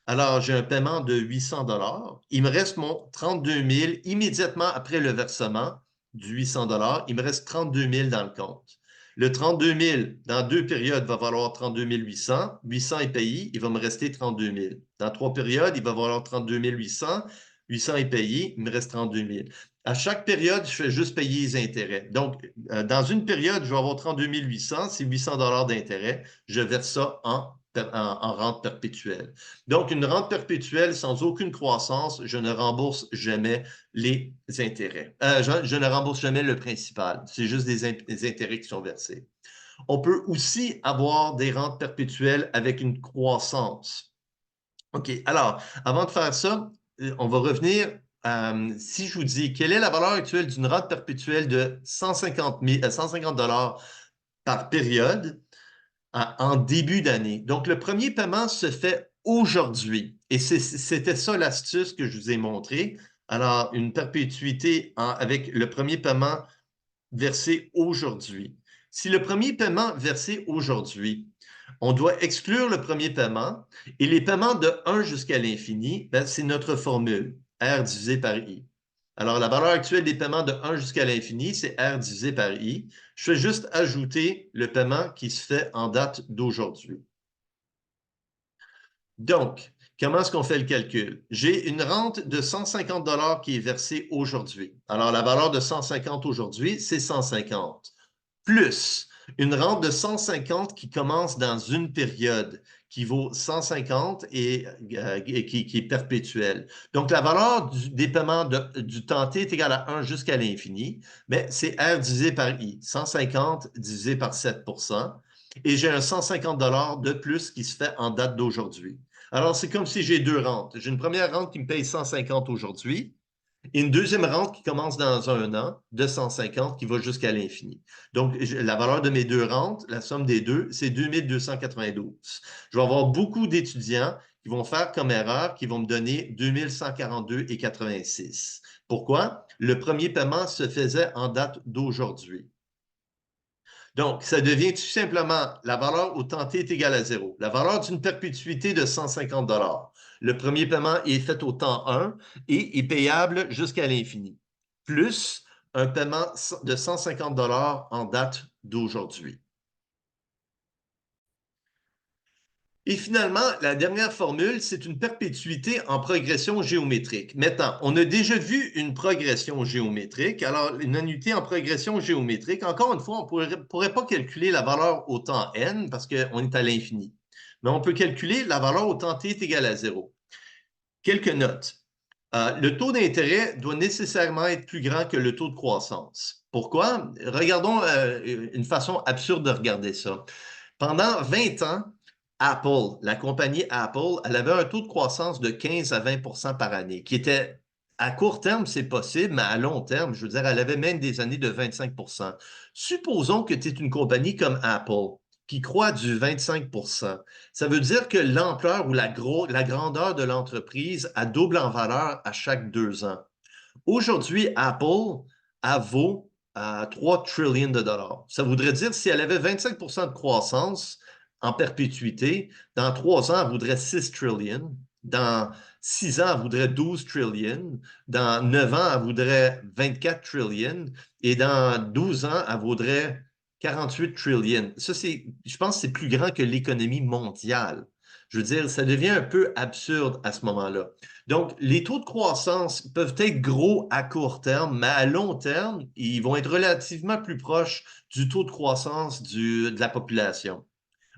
Alors, j'ai un paiement de 800 $. Il me reste mon 32 000 immédiatement après le versement du 800 $. Il me reste 32 000 dans le compte. Le 32 000 dans deux périodes va valoir 32 800. 800 est payé, il va me rester 32 000. Dans trois périodes, il va valoir 32 800. 800 est payé, il me reste 32 000. À chaque période, je fais juste payer les intérêts. Donc, dans une période, je vais avoir 32 800, c'est 800 d'intérêt. Je verse ça en rente perpétuelle. Donc, une rente perpétuelle sans aucune croissance, je ne rembourse jamais les intérêts. Je ne rembourse jamais le principal. C'est juste des intérêts qui sont versés. On peut aussi avoir des rentes perpétuelles avec une croissance. OK, alors, avant de faire ça, on va revenir. Si je vous dis quelle est la valeur actuelle d'une rente perpétuelle de 150 par période en début d'année. Donc, le premier paiement se fait aujourd'hui. Et c'était ça l'astuce que je vous ai montré. Alors, une perpétuité avec le premier paiement versé aujourd'hui. Si le premier paiement versé aujourd'hui, on doit exclure le premier paiement et les paiements de 1 jusqu'à l'infini, ben, c'est notre formule, R divisé par I. Alors, la valeur actuelle des paiements de 1 jusqu'à l'infini, c'est R divisé par I. Je fais juste ajouter le paiement qui se fait en date d'aujourd'hui. Donc, comment est-ce qu'on fait le calcul? J'ai une rente de 150 qui est versée aujourd'hui. Alors, la valeur de 150 aujourd'hui, c'est 150. Plus une rente de 150 qui commence dans une période qui vaut 150 et qui est perpétuelle. Donc, la valeur des paiements du temps t est égale à 1 jusqu'à l'infini, mais c'est R divisé par I. 150 divisé par 7 et j'ai un 150 de plus qui se fait en date d'aujourd'hui. Alors, c'est comme si j'ai deux rentes. J'ai une première rente qui me paye 150 aujourd'hui et une deuxième rente qui commence dans un an de 150 qui va jusqu'à l'infini. Donc, la valeur de mes deux rentes, la somme des deux, c'est 2292. Je vais avoir beaucoup d'étudiants qui vont faire comme erreur, qui vont me donner 2142,86. Pourquoi? Le premier paiement se faisait en date d'aujourd'hui. Donc, ça devient tout simplement la valeur au temps t est égale à 0. La valeur d'une perpétuité de 150 Le premier paiement est fait au temps 1 et est payable jusqu'à l'infini, plus un paiement de 150 en date d'aujourd'hui. Et finalement, la dernière formule, c'est une perpétuité en progression géométrique. Maintenant, on a déjà vu une progression géométrique. Alors, une annuité en progression géométrique, encore une fois, on ne pourrait pas calculer la valeur au temps n parce qu'on est à l'infini. Mais on peut calculer la valeur au temps t est égale à 0. Quelques notes. Le taux d'intérêt doit nécessairement être plus grand que le taux de croissance. Pourquoi? Regardons une façon absurde de regarder ça. Pendant 20 ans, Apple, la compagnie Apple, elle avait un taux de croissance de 15 à 20 par année, qui était, à court terme, c'est possible, mais à long terme, je veux dire, elle avait même des années de 25 Supposons que tu es une compagnie comme Apple, qui croît du 25 Ça veut dire que l'ampleur ou la grandeur de l'entreprise a double en valeur à chaque 2 ans. Aujourd'hui, Apple, elle vaut 3 trillions de dollars. Ça voudrait dire si elle avait 25 de croissance en perpétuité, dans 3 ans, elle voudrait 6 trillions. Dans 6 ans, elle voudrait 12 trillions. Dans 9 ans, elle voudrait 24 trillions. Et dans 12 ans, elle vaudrait 48 trillions. Ça, je pense que c'est plus grand que l'économie mondiale. Je veux dire, ça devient un peu absurde à ce moment-là. Donc, les taux de croissance peuvent être gros à court terme, mais à long terme, ils vont être relativement plus proches du taux de croissance de la population.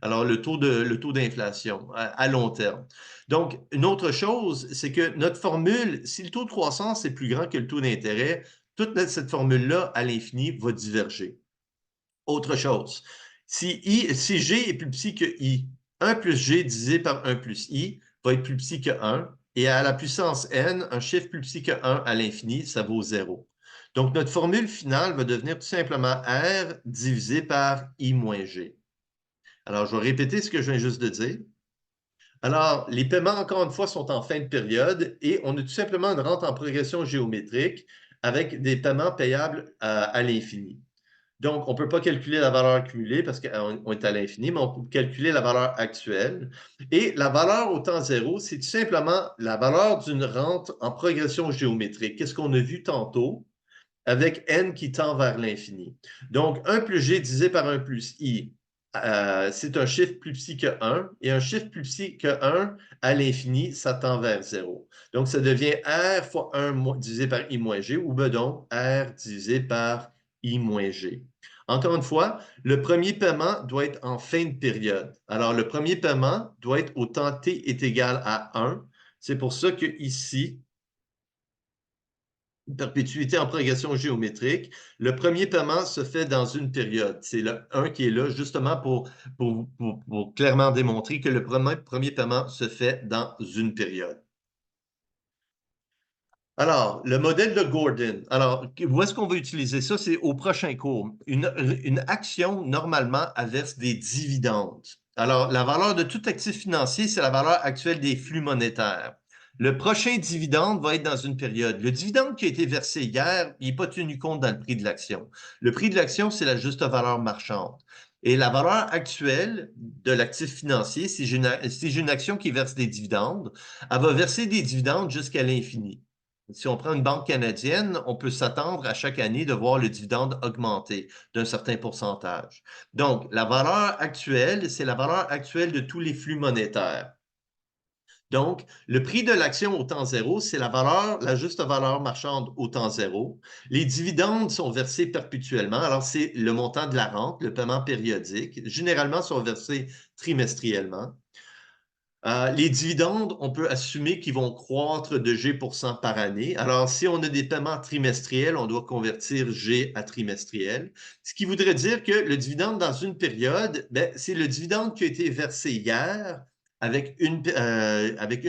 Alors, le taux d'inflation à long terme. Donc, une autre chose, c'est que notre formule, si le taux de croissance est plus grand que le taux d'intérêt, toute cette formule-là, à l'infini, va diverger. Autre chose, si G est plus petit que I, 1 plus G divisé par 1 plus I va être plus petit que 1, et à la puissance n, un chiffre plus petit que 1 à l'infini, ça vaut 0. Donc, notre formule finale va devenir tout simplement R divisé par I moins G. Alors, je vais répéter ce que je viens juste de dire. Alors, les paiements, encore une fois, sont en fin de période et on a tout simplement une rente en progression géométrique avec des paiements payables à l'infini. Donc, on ne peut pas calculer la valeur accumulée parce qu'on est à l'infini, mais on peut calculer la valeur actuelle. Et la valeur au temps zéro, c'est tout simplement la valeur d'une rente en progression géométrique. Qu'est-ce qu'on a vu tantôt avec n qui tend vers l'infini? Donc, 1 plus g divisé par 1 plus i. c'est un chiffre plus petit que 1, et un chiffre plus petit que 1 à l'infini, ça tend vers 0. Donc, ça devient R fois 1 divisé par I moins G, ou ben donc R divisé par I moins G. Encore une fois, le premier paiement doit être en fin de période. Alors, le premier paiement doit être au temps T est égal à 1. C'est pour ça que ici, perpétuité en progression géométrique, le premier paiement se fait dans une période. C'est le 1 qui est là, justement pour clairement démontrer que le premier paiement se fait dans une période. Alors, le modèle de Gordon. Alors, où est-ce qu'on va utiliser ça? C'est au prochain cours. Une action, normalement, elle verse des dividendes. Alors, la valeur de tout actif financier, c'est la valeur actuelle des flux monétaires. Le prochain dividende va être dans une période. Le dividende qui a été versé hier, il n'est pas tenu compte dans le prix de l'action. Le prix de l'action, c'est la juste valeur marchande. Et la valeur actuelle de l'actif financier, si j'ai une action qui verse des dividendes, elle va verser des dividendes jusqu'à l'infini. Si on prend une banque canadienne, on peut s'attendre à chaque année de voir le dividende augmenter d'un certain pourcentage. Donc, la valeur actuelle, c'est la valeur actuelle de tous les flux monétaires. Donc, le prix de l'action au temps zéro, c'est la juste valeur marchande au temps zéro. Les dividendes sont versés perpétuellement. Alors, c'est le montant de la rente, le paiement périodique. Généralement, sont versés trimestriellement. Les dividendes, on peut assumer qu'ils vont croître de G% par année. Alors, si on a des paiements trimestriels, on doit convertir G à trimestriel, ce qui voudrait dire que le dividende dans une période, c'est le dividende qui a été versé hier avec une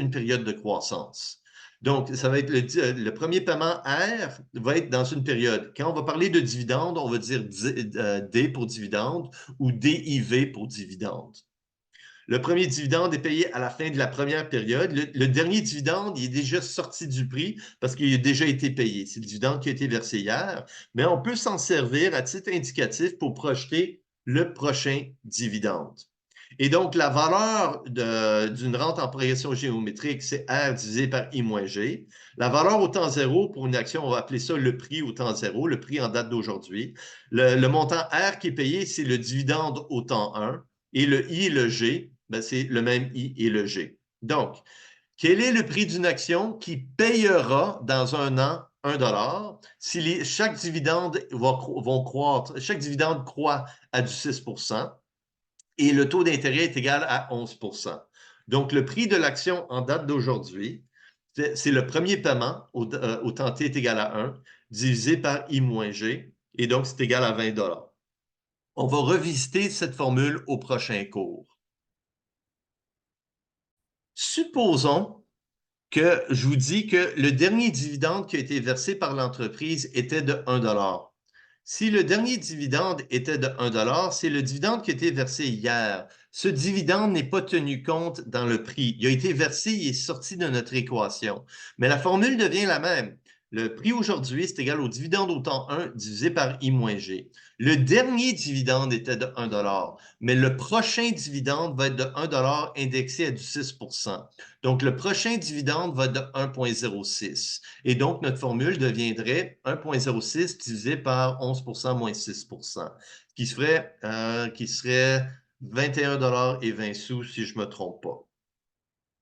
période de croissance. Donc, ça va être le premier paiement R va être dans une période. Quand on va parler de dividende, on va dire D pour dividende ou DIV pour dividende. Le premier dividende est payé à la fin de la première période. Le dernier dividende, il est déjà sorti du prix parce qu'il a déjà été payé. C'est le dividende qui a été versé hier, mais on peut s'en servir à titre indicatif pour projeter le prochain dividende. Et donc, la valeur d'une rente en progression géométrique, c'est R divisé par I moins G. La valeur au temps zéro pour une action, on va appeler ça le prix au temps zéro, le prix en date d'aujourd'hui. Le montant R qui est payé, c'est le dividende au temps 1. Et le I et le G, c'est le même I et le G. Donc, quel est le prix d'une action qui payera dans un an 1 $ si chaque dividende vont croître, chaque dividende croît à du 6% et le taux d'intérêt est égal à 11%. Donc, le prix de l'action en date d'aujourd'hui, c'est le premier paiement au temps T est égal à 1 divisé par I moins G et donc c'est égal à 20 $. On va revisiter cette formule au prochain cours. Supposons que je vous dis que le dernier dividende qui a été versé par l'entreprise était de 1 $. Si le dernier dividende était de 1 $, c'est le dividende qui a été versé hier. Ce dividende n'est pas tenu compte dans le prix. Il a été versé, il est sorti de notre équation. Mais la formule devient la même. Le prix aujourd'hui, c'est égal au dividende au temps 1 divisé par I moins G. Le dernier dividende était de 1 $, mais le prochain dividende va être de 1 $ indexé à du 6%. Donc, le prochain dividende va être de 1,06. Et donc, notre formule deviendrait 1,06 divisé par 11% moins 6%, qui serait 21,20 $ si je ne me trompe pas.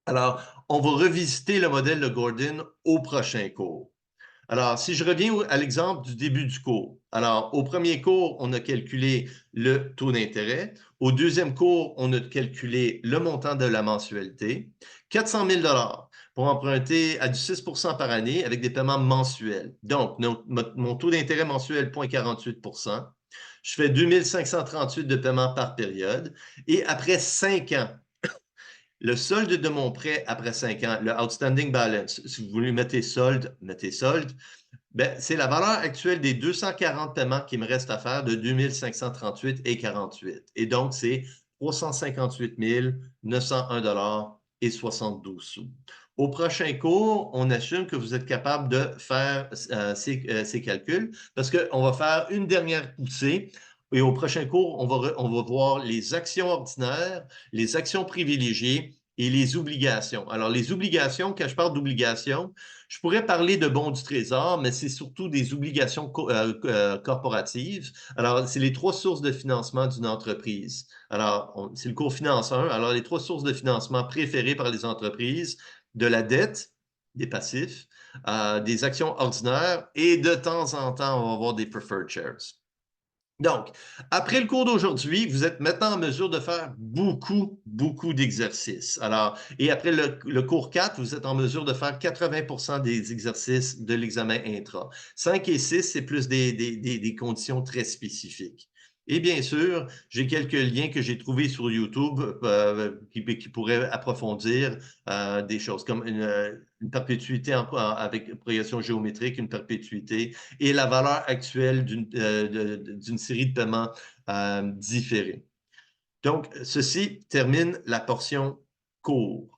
Alors, on va revisiter le modèle de Gordon au prochain cours. Alors, si je reviens à l'exemple du début du cours. Alors, au premier cours, on a calculé le taux d'intérêt. Au deuxième cours, on a calculé le montant de la mensualité. 400 000 $ pour emprunter à du 6% par année avec des paiements mensuels. Donc, mon taux d'intérêt mensuel, 0,48%. Je fais 2538 de paiements par période. Et après 5 ans, le solde de mon prêt après 5 ans, le outstanding balance, si vous voulez mettez solde, c'est la valeur actuelle des 240 paiements qui me restent à faire de 2538,48. Et donc, c'est 358 901 $ et 72 sous. Au prochain cours, on assume que vous êtes capable de faire ces calculs parce qu'on va faire une dernière poussée. Et au prochain cours, on va voir les actions ordinaires, les actions privilégiées et les obligations. Alors, les obligations, quand je parle d'obligations, Je pourrais parler de bons du Trésor, mais c'est surtout des obligations corporatives. Alors, c'est les trois sources de financement d'une entreprise. Alors, c'est le cours Finance 1. Alors, les trois sources de financement préférées par les entreprises, de la dette, des passifs, des actions ordinaires et de temps en temps, on va avoir des preferred shares. Donc, après le cours d'aujourd'hui, vous êtes maintenant en mesure de faire beaucoup d'exercices. Alors, et après le cours 4, vous êtes en mesure de faire 80% des exercices de l'examen intra. 5 et 6, c'est plus des conditions très spécifiques. Et bien sûr, j'ai quelques liens que j'ai trouvés sur YouTube qui pourraient approfondir des choses comme une perpétuité avec progression géométrique, une perpétuité et la valeur actuelle d'une série de paiements différés. Donc, ceci termine la portion cours.